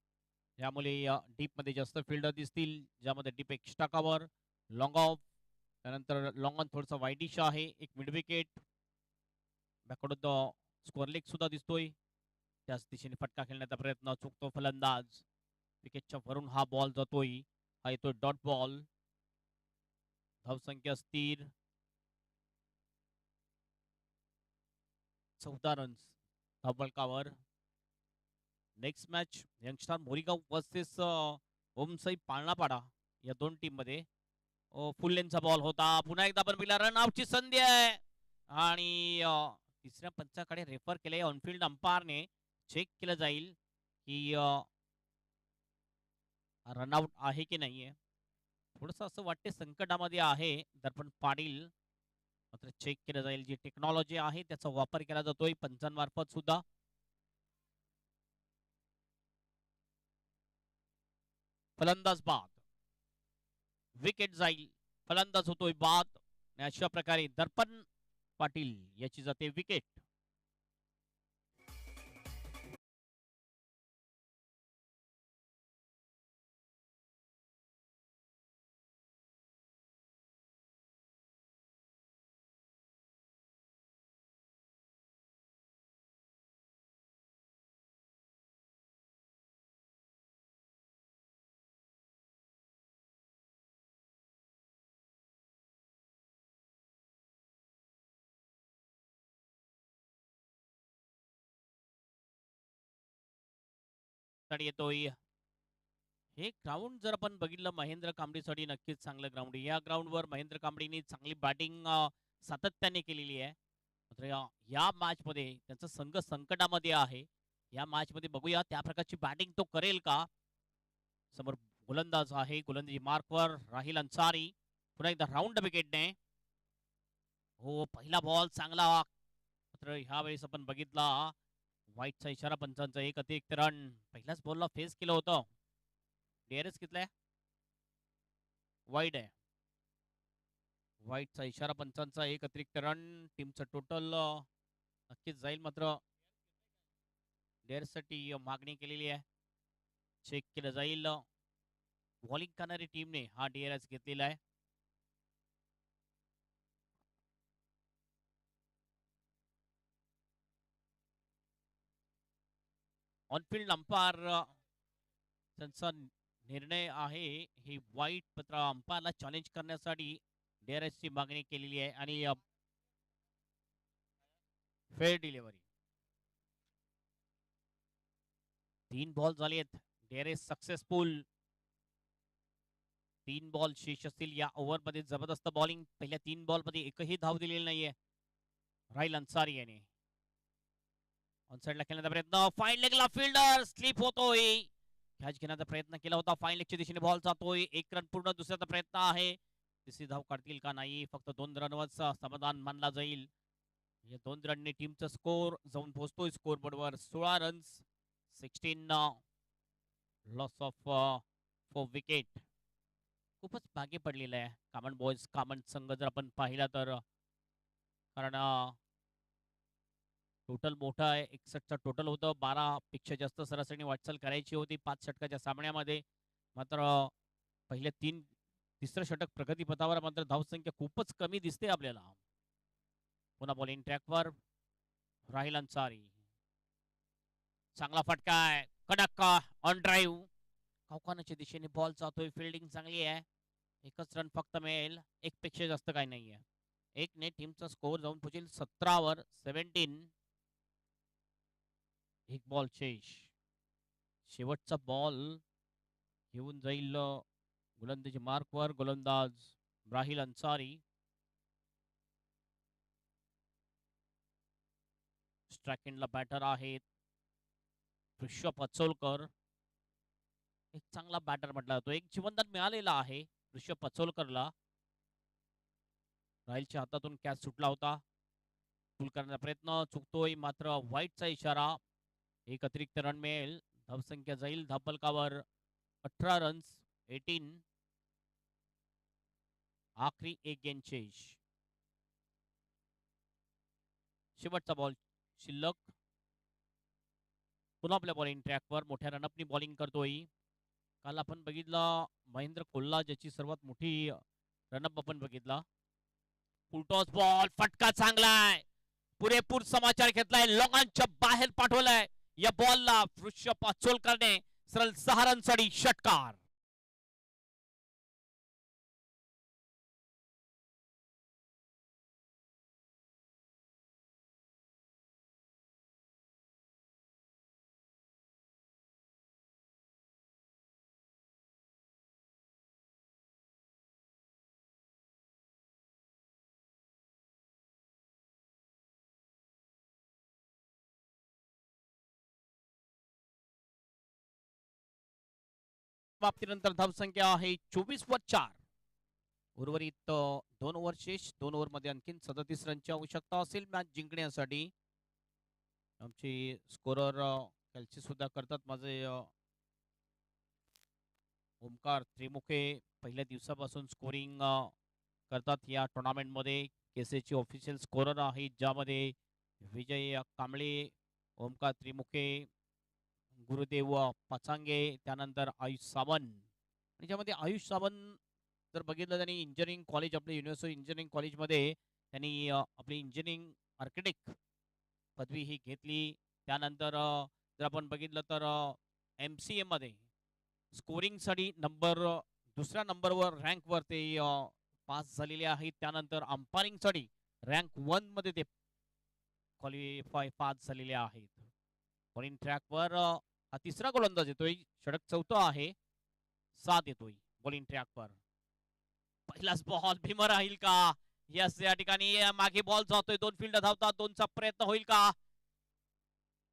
यामुळे डीप मध्ये जास्त फिल्डर दिसतील, ज्यामध्ये deep extra cover, long of, त्यानंतर लॉंग ऑन थोडंसं वाईडिश आहे. एक mid wicket, backward score leg सुद्धा दिसतोय. त्याच दिशेने फटका खेळण्याचा प्रयत्न, चुकतो फलंदाज. विकेटच्या वरून हा बॉल जातोय. हा येतोय डॉट बॉल. धावसंख्या स्थिर, 14 रन्स धावफलकावर. Next match youngstar Morigaon versus Omsai Palnapada या 2 टीम मध्ये. फुल लेनचा बॉल होता. पुन्हा एकदा आपण पहिला रन आउटची संधी आहे आणि तिसऱ्या पंचाकडे रेफर केले ऑनफिल्ड अंपायरने. चेक केलं जाईल की रनआउट आहे की नाहीये. थोडस असं वाटते संकटामध्ये आहे दर्पण पाटील, मात्र चेक केलं जाईल. जी टेक्नॉलॉजी आहे त्याचा वापर केला जातोय पंचांमार्फत सुद्धा. फलंदाज बाद, विकेट जाईल, फलंदाज होतोय बाद. अशा प्रकारे दर्पण पाटील याची जाते विकेट. येतोय हे ग्राउंड जर आपण बघितलं महेंद्र कांबळीसाठी नक्कीच चांगलं ग्राउंड आहे. या ग्राउंडवर महेंद्र कांबळीने चांगली बॅटिंग सातत्याने केलेली आहे. मात्र या मॅच मध्ये त्यांचा संघ संकटामध्ये आहे. या मॅच मध्ये बघूया त्या प्रकारची बॅटिंग तो करेल का. समोर गोलंदाज आहे, गोलंदाजी मार्कवर राहिल अन्सारी. पुन्हा एकदा राऊंड विकेटने. हो, पहिला बॉल चांगला. मात्र ह्या वेळेस आपण बघितला वाईटचा इशारा पंचांचा, एक अतिरिक्त रन पहिल्याच बॉलला फेस केलं होतं. DRS कितलाय? वाईट आहे. वाईटचा इशारा पंचांचा, एक अतिरिक्त रन. टीमचं टोटल नक्कीच जाईल. मात्र DRS साठी मागणी केलेली आहे. चेक केलं जाईल. बॉलिंग करणारी टीमने हा DRS घेतलेला आहे. ऑनफिल्ड अंपायर त्यांचा निर्णय आहे ही वाईट. पत्र अंपायरला चॅलेंज करण्यासाठी DRS ची मागणी केलेली आहे आणि फेअर डिलिव्हरी. 3 बॉल झालेत. DRS successful. 3 बॉल शेष असतील या ओव्हर मध्ये. जबरदस्त बॉलिंग. पहिल्या 3 बॉल मध्ये एकही धाव दिलेली नाहीये राहिल अन्सारी याने. ऑनसाइडला खेळण्याचा प्रयत्न. फाईन लेगला फिल्डर स्लिप होतोय. कॅच घेण्याचा प्रयत्न केला होता. फाईन लेगच्या दिशेने बॉल जातोय. 1 रन पूर्ण. दुसऱ्याचा प्रयत्न आहे. तिसरी धाव काढतील का नाही. फक्त 2 रनवरचा समाधान मानला जाईल. या 2 रनने टीमचा स्कोर जाऊन पोहोचतोय स्कोर बोर्डवर 16 रन्स. 16 loss of 4 wicket. खूपच मागे पडलेला आहे कामन बॉयज कामन संघ जर आपण पाहिला तर. कारण टोटल मोठा आहे. 61चा टोटल होतं. 12 पेक्षा जास्त सरासरीने वाटचाल करायची होती 5 षटकाच्या सामन्यामध्ये. मात्र पहिल्या तिसरं षटक प्रगतीपथावर. मात्र धावसंख्या खूपच कमी दिसते आपल्याला. पुन्हा बॉलिंग ट्रॅकवर राहिल अन्सारी. चांगला फटका आहे. कडक ऑन ड्राईव्ह. कौकानाच्या दिशेने बॉल जातोय. फिल्डिंग चांगली आहे. एकच रन फक्त मिळेल. 1 पेक्षा जास्त काही नाहीये. 1 ने टीमचा स्कोर जाऊन पोहोचेल 17 वर 17. 1 बॉल शेष. शेवटचा बॉल घेऊन जाईल गोलंदाजी मार्कवर गोलंदाज राहिल अन्सारी. स्ट्राइक एंडला बॅटर आहेत ऋषभ अचोलकर. एक चांगला बॅटर म्हटला जातो. एक जीवनदान मिळालेला आहे ऋषभ अचोलकरला. राहिलच्या हातातून कॅच सुटला होता. पुल करण्याचा प्रयत्न चुकतोय. मात्र वाईटचा इशारा. 1 अतिरिक्त रन मिळेल. धावसंख्या जाईल धावफलकावर 18 रन्स. 18. आखरी 1 गेंद शेष. शेवटचा बॉल शिल्लक. पुन्हा आपल्या बॉलिंग ट्रॅकवर मोठ्या रनअपनी बॉलिंग करतोय. काल आपण बघितलं महेंद्र कोल्हा ज्याची सर्वात मोठी रनअप आपण बघितला. Full toss ball. फटका चांगलाय. पुरेपूर समाचार घेतलाय. लॉंगांच्या बाहेर पाठवलाय. या बॉलला ऋषभ अचोलकरने सरळ 6 रनसाठी षटकार. समाप्तीनंतर धावसंख्या आहे 24 वर 4. उर्वरित 2 ओव्हर शेष. 2 ओव्हर मध्ये आणखीन 37 रनची आवश्यकता असेल मॅच जिंकण्यासाठी. आमचे स्कोरर कॅल्सी सुद्धा करतात माझे ओमकार त्रिमुखे. पहिल्या दिवसापासून स्कोरिंग करतात या टुर्नामेंट मध्ये. केसेची ऑफिशियल स्कोरर आहे ज्यामध्ये विजय कांबळे, ओमकार त्रिमुखे, गुरुदेव पाचांगे, त्यानंतर आयुष सावंत. आणि ज्यामध्ये आयुष सावंत जर बघितलं त्यांनी इंजिनिअरिंग कॉलेज आपल्या युनिव्हर्सिटी इंजिनिअरिंग कॉलेजमध्ये त्यांनी आपली इंजिनिअरिंग आर्किटेक्ट पदवी ही घेतली. त्यानंतर जर आपण बघितलं तर MCA मध्ये स्कोरिंगसाठी दुसऱ्या नंबरवर रँकवर ते पास झालेले आहेत. त्यानंतर अंपायरिंगसाठी रँक 1 मध्ये ते क्वालिफाय पास झालेले आहेत. बॉलिंग ट्रॅकवर हा तिसरा गोलंदाज येतोय. षटक 4थं आहे. साथ येतोय बॉलिंग ट्रॅकवर. पहिलाच बॉल भीमा राहील का? यस, या ठिकाणी मागे बॉल जातोय, दोन फिल्डर धावतात, दोनचा प्रयत्न होईल का?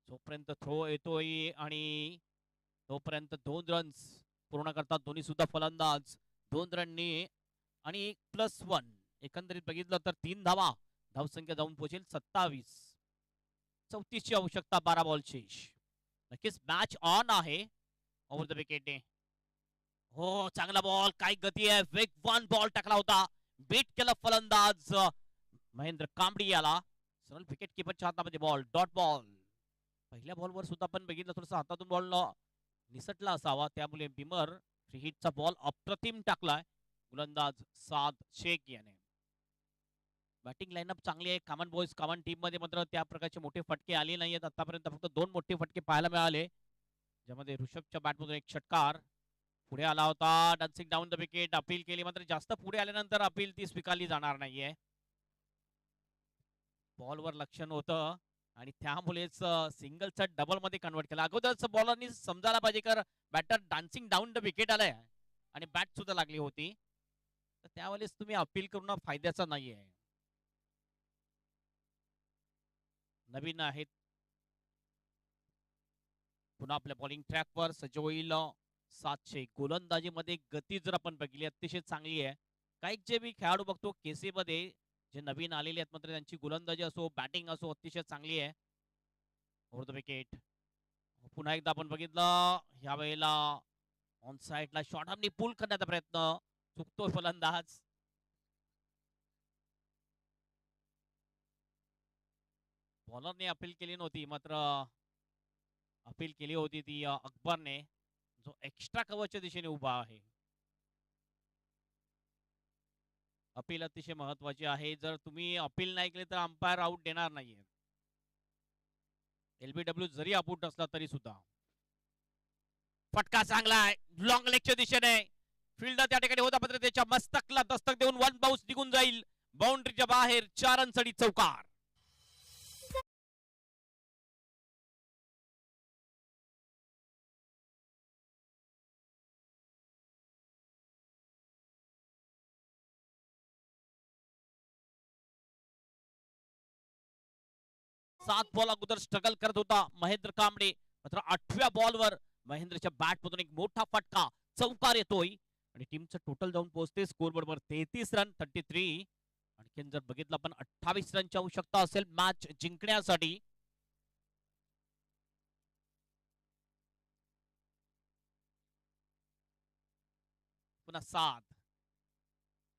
जोपर्यंत थ्रो येतोय आणि तोपर्यंत 2 रन्स पूर्ण करतात दोन्ही सुद्धा फलंदाज. 2 रननी आणि +1. एकंदरीत बघितलं तर 3 धावा. धावसंख्या जाऊन पोहोचेल 27. 34 ची आवश्यकता 12 बॉल शेष. नक्कीच मॅच ऑन आहे ओव्हर द विकेटने. हो, चांगला बॉल, काय गती आहे, वेगवान बॉल टाकला होता, बीट केला फलंदाज महेंद्र कांबडी याला. सरळ विकेट किपरच्या हातामध्ये बॉल, डॉट बॉल. पहिल्या बॉलवर सुद्धा आपण बघितलं थोडस हातातून बॉल निसटला असावा, त्यामुळे बिमर फ्री हिटचा बॉल अप्रतिम टाकलाय गोलंदाज साद शेख याने. बॅटिंग लाईनअप चांगली आहे कामन बॉयज कामन टीम मध्ये, मात्र त्या प्रकारचे मोठे फटके आले नाहीयेत आतापर्यंत. फक्त 2 मोठे फटके पाहायला मिळाले, ज्यामध्ये ऋषभच्या बॅटमधून एक षटकार पुढे आला होता. Dancing down the wicket appeal केली, मात्र जास्त पुढे आल्यानंतर अपील ती स्वीकारली जाणार नाहीये. बॉलवर लक्ष नव्हतं आणि त्यामुळेच सिंगलचा डबल मध्ये कन्वर्ट केला. अगोदरच बॉलरनी समजायला पाहिजे, कर batter dancing down the wicket आलाय आणि बॅट सुद्धा लागली होती, तर त्यावेळेस तुम्ही अपील करणं फायद्याचं नाहीये. नवीन आहेत पुन्हा आपल्या बॉलिंग ट्रॅकवर सज्ज होईल 700. गोलंदाजीमध्ये गती जर आपण बघितली अतिशय चांगली आहे. काही जे मी खेळाडू बघतो केसी मध्ये जे नवीन आलेले आहेत, मात्र त्यांची गोलंदाजी असो बॅटिंग असो अतिशय चांगली आहे. ओव्हर द विकेट पुन्हा एकदा आपण बघितलं, ह्या वेळेला ऑन साइडला शॉर्ट आर्मनी पुल करण्याचा प्रयत्न, चुकतोय फलंदाज. बॉलरने अपील केली नव्हती, मात्र अपील केली होती ती अकबरने, जो एक्स्ट्रा कव्हरच्या दिशेने उभा आहे. अपील अतिशय महत्वाची आहे. जर तुम्ही अपील नाही केले तर अंपायर आउट देणार नाहीये. एलबीडब्ल्यू जरी आउट असला तरी सुद्धा. फटका चांगला आहे लॉंग लेगच्या दिशेने, फिल्डर त्या ठिकाणी होता, मात्र त्याच्या मस्तकला दस्तक देऊन 1 बाउन्स निघून जाईल बाउंड्रीच्या बाहेर. 4 रनसाठी चौकार. सात बॉल अगोदर स्ट्रगल करत होता महेंद्र कांबळे, मात्र 8व्या बॉलवर महेंद्रच्या बॅट मधून एक मोठा फटका, चौकार येतोय आणि टीमचं टोटल जाऊन पोहोचते स्कोर बरोबर 33 रन 33. आणखीन जर बघितलं आपण 28 रनची आवश्यकता असेल मॅच जिंकण्यासाठी. पुन्हा 7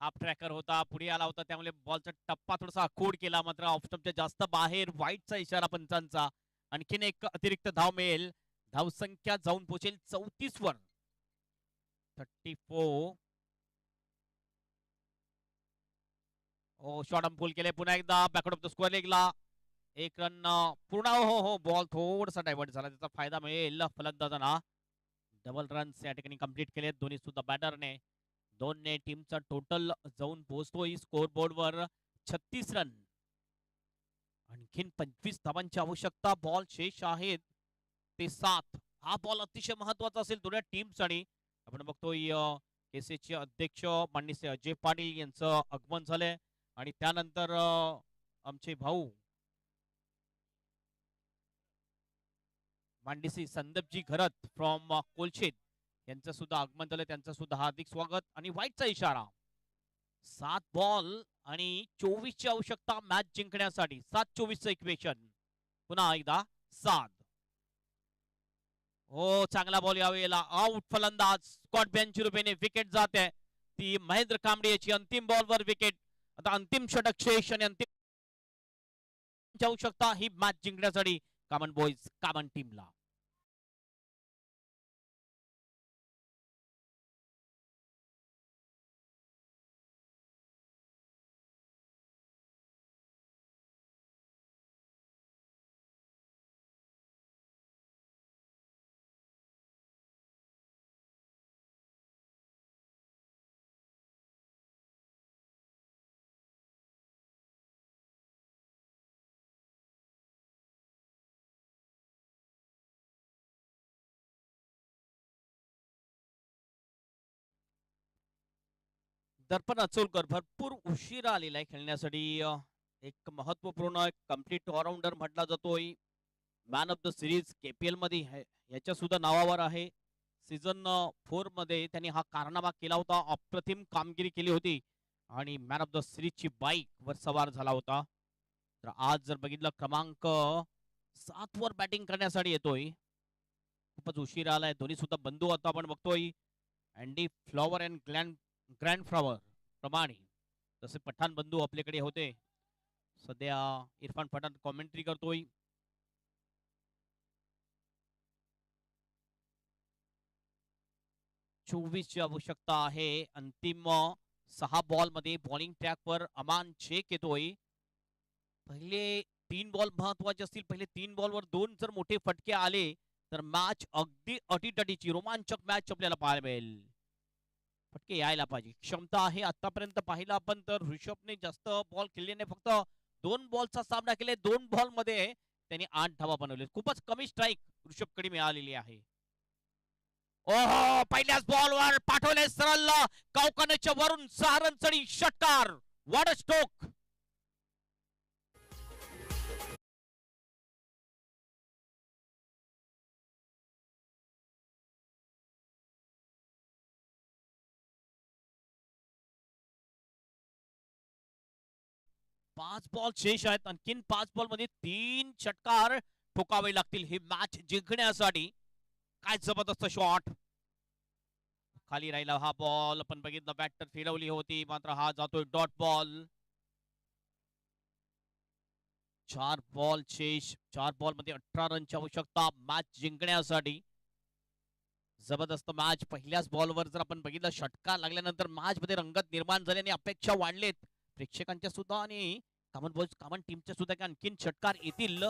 हाफ ट्रॅकर होता, पुढे आला होता, त्यामुळे बॉलचा टप्पा थोडासा आखूड केला, मात्र ऑफ स्टंपच्या जास्त बाहेर. वाईटचा इशारा पंचांचा. आणखीन एक अतिरिक्त धाव मिळेल, धावसंख्या जाऊन पोहोचेल 34 वर. 34. ओ शॉर्ट पुल केले पुन्हा एकदा बॅकआउट ऑफ द स्क्वेअर लेगला. 1 रन पूर्ण. हो बॉल थोडासा डायव्हर्ट झाला, त्याचा फायदा मिळेल फलंदाजांना. डबल रन्स या ठिकाणी कंप्लीट केले दोन्ही सुद्धा बॅटरने. 2 ने टीमचा टोटल जाऊन पोहोचतोय स्कोर बोर्डवर 36 रन. आणखीन 25 धावांची आवश्यकता. बॉल शेष आहेत ते 7. हा बॉल अतिशय महत्वाचा असेल दोन्ही टीमसाठी. आपण बघतोय केसीचे अध्यक्ष माननीय अजय पाटील यांचं आगमन झालंय आणि त्यानंतर आमचे भाऊ मांडीसी संदीपजी घरत फ्रॉम कोलशेत यांचं सुद्धा आगमन झालं, त्यांचं सुद्धा हार्दिक स्वागत. आणि वाईटचा इशारा. 7 बॉल आणि 24 ची आवश्यकता मॅच जिंकण्यासाठी. 7-24 इक्वेशन. पुन्हा एकदा 7. हो चांगला बॉल यावेळेला आउट फलंदाज स्कॉट बेंची रुपयाने विकेट जाते ती महेंद्र कांबळे याची अंतिम बॉलवर विकेट. आता अंतिम षटक शेष आणि अंतिम आवश्यकता ही मॅच जिंकण्यासाठी कामन बॉयज कामन टीमला. दर्पण अचोलकर भरपूर उशीर आलेला आहे खेळण्यासाठी. एक महत्वपूर्ण कम्प्लीट ऑलराऊंडर म्हटला जातोय. Man of the series KPL मध्ये याच्या सुद्धा नावावर आहे. सीझन 4 मध्ये त्यांनी हा कारनामा केला होता. अप्रतिम कामगिरी केली होती आणि मॅन ऑफ द सिरीज ची बाईक वर सवार झाला होता. तर आज जर बघितलं क्रमांक 7 वर बॅटिंग करण्यासाठी येतोय. खूपच उशीर आलाय. दोन्ही सुद्धा बंधू आता आपण बघतोय. Andy flower and grand flower प्रमाणे जसे पठाण बंधू आपल्याकडे होते. सध्या इरफान पठाण कॉमेंट्री करतोय. 24 ची आवश्यकता आहे. अंतिम 6 बॉल मध्ये बॉलिंग ट्रॅकवर अमान शेख येतोय. पहिले 3 बॉल महत्वाचे असतील. पहिले 3 बॉलवर 2 जर मोठे फटके आले तर मॅच अगदी अटीतटीची रोमांचक मॅच आपल्याला पाहायला मिळेल. फटके यायला पाहिजे. क्षमता आहे. आतापर्यंत पाहिलं आपण तर ऋषभने जास्त बॉल खेळल्याने फक्त 2 बॉलचा सामना केले. 2 बॉल मध्ये त्यांनी 8 धावा बनवले. खूपच कमी स्ट्राईक ऋषभकडे मिळालेली आहे. ओहो, पहिल्याच बॉलवर पाठवले सरळ कौकण्याच्या वरून 6 रनचढी षटकार. What a stroke. पाच बॉल शेष आहेत. आणखीन 5 बॉल मध्ये 3 षटकार ठोकावे लागतील ही मॅच जिंकण्यासाठी. काय जबरदस्त शॉट. खाली राहिला हा बॉल. आपण बघितलं बॅटर फिरवली होती मात्र हा जातोय डॉट बॉल. 4 बॉल शेष. 4 बॉल मध्ये 18 रनची आवश्यकता मॅच जिंकण्यासाठी. जबरदस्त मॅच. पहिल्याच बॉलवर जर आपण बघितलं षटकार लागल्यानंतर मॅच मध्ये रंगत निर्माण झाल्याने अपेक्षा वाढलेत प्रेक्षकांच्या सुद्धा आणि कॉमन टीमच्या सुद्धा की आणखीन षटकार येतील.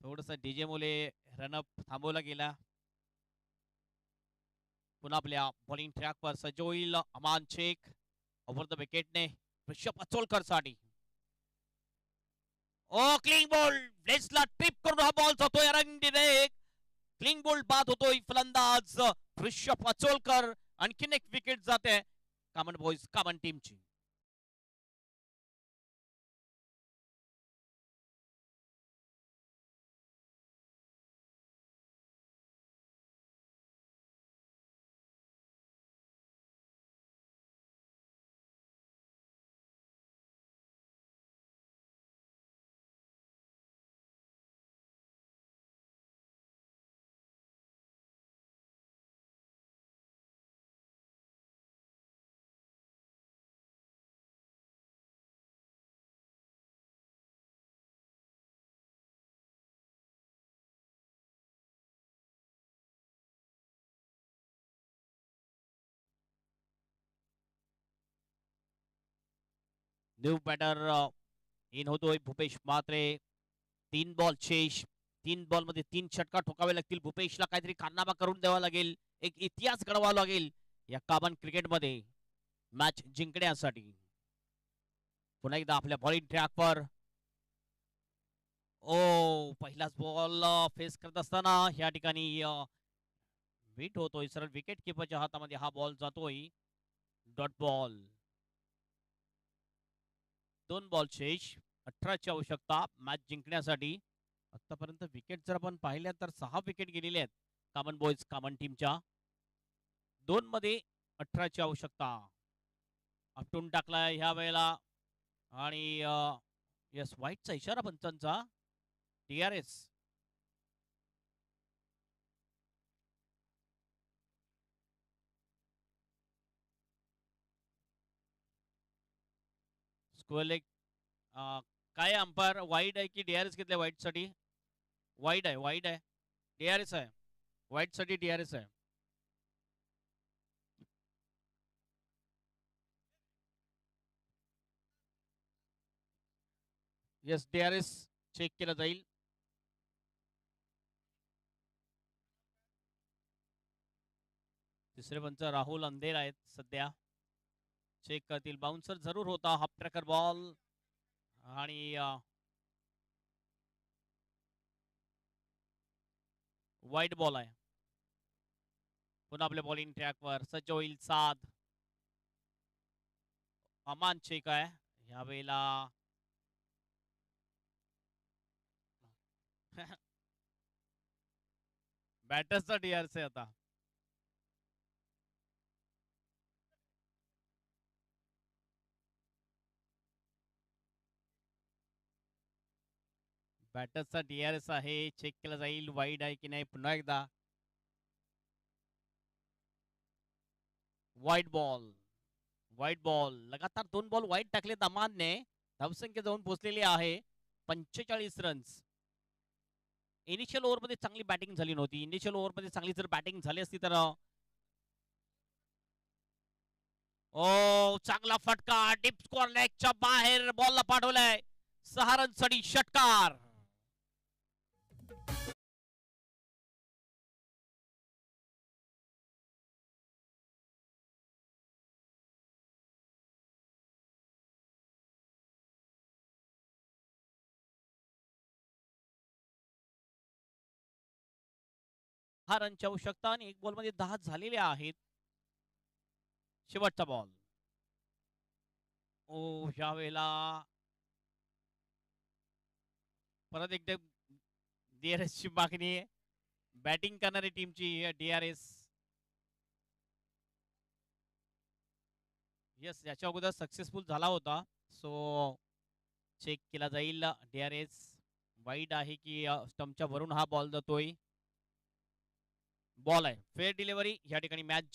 थोडस डीजे मुले रनअप थांबवला गेला. पुन्हा आपल्या बॉलिंग ट्रॅकवर सज्ज होईल अमान शेख. ओव्हर द विकेटने ऋषभ अचोलकर साठी. ओ क्लिंग बॉल. लेसला ट्रिप करून हा बॉल जातोय रंगीने. क्लिंग बॉल बाद होतोय. फलंदाज ऋषभ अचोलकर. आणखीन एक विकेट जाते कॉमन बॉयज कॉमन टीमची. न्यू बॅटर इन होतोय भूपेश म्हात्रे. 3 बॉल शेष. 3 बॉल मध्ये 3 षटकार ठोकावे लागतील. भूपेशला काहीतरी कारनामा करून द्यावा लागेल. एक इतिहास घडवावा लागेल या कॉमन क्रिकेटमध्ये मॅच जिंकण्यासाठी. पुन्हा एकदा आपल्या बॉलिंग ट्रॅकवर. ओ पहिलाच बॉल फेस करत असताना या ठिकाणी विट होतोय. सरळ विकेट किपरच्या हातामध्ये हा बॉल जातोय. Dot ball. 2 बॉल शेष. 18 ची आवश्यकता मॅच जिंकण्यासाठी. आतापर्यंत विकेट जर आपण पाहिल्या तर 6 विकेट गेलेले आहेत कॉमन बॉयज कॉमन टीमच्या. 2 मध्ये 18 ची आवश्यकता. आपटून टाकला ह्या वेळेला आणि यस व्हाईटचा इशारा पंचांचा. DRS. Square leg. काय अंपायर वाईड आहे की DRS घेतले व्हाईट साठी. वाईड आहे. वाईड आहे. DRS आहे. व्हाईट साठी DRS आहे. यस DRS चेक केला जाईल. तिसरे पंच राहुल अंधेर आहेत सध्या. चेक करतील. बाउन्सर जरूर होता. हाफ ट्रॅकर बॉल आणि वाईट बॉल आहे. पुन्हा आपल्या बॉलिंग ट्रॅकवर सज्ज होईल साद. अमान शेख आहे यावेळेला. बॅटर्सचा डीआरसी आता. बॅटर्सचा डीआरएस आहे. चेक केला जाईल वाईड आहे की नाही. पुन्हा एकदा वाईट बॉल. वाईट बॉल. लगातार 2 बॉल वाईट टाकलेत अमानने. धावसंख्या जाऊन पोहोचलेली आहे 45 रन्स. इनिशियल ओव्हरमध्ये चांगली बॅटिंग झाली नव्हती. इनिशियल ओव्हरमध्ये चांगली जर बॅटिंग झाली असती तर ओ चांगला फटका. डीप स्क्वेअर लेगच्या बाहेर बॉलला पाठवलाय. 6 रनसाठी षटकार. हा रनची आवश्यकता आणि 1 बॉल मध्ये 10 झालेले आहेत. शेवटचा बॉल. ओ यावेळेला परत एकदा डीआरएस ची मागणी आहे. बॅटिंग करणारी टीमची डीआरएस. यस याच्या अगोदर सक्सेसफुल झाला होता. सो चेक केला जाईल डीआरएस. वाईड आहे की स्टंपच्या वरून हा बॉल जातोय. बॉल आहे. Fair delivery. या ठिकाणी मॅच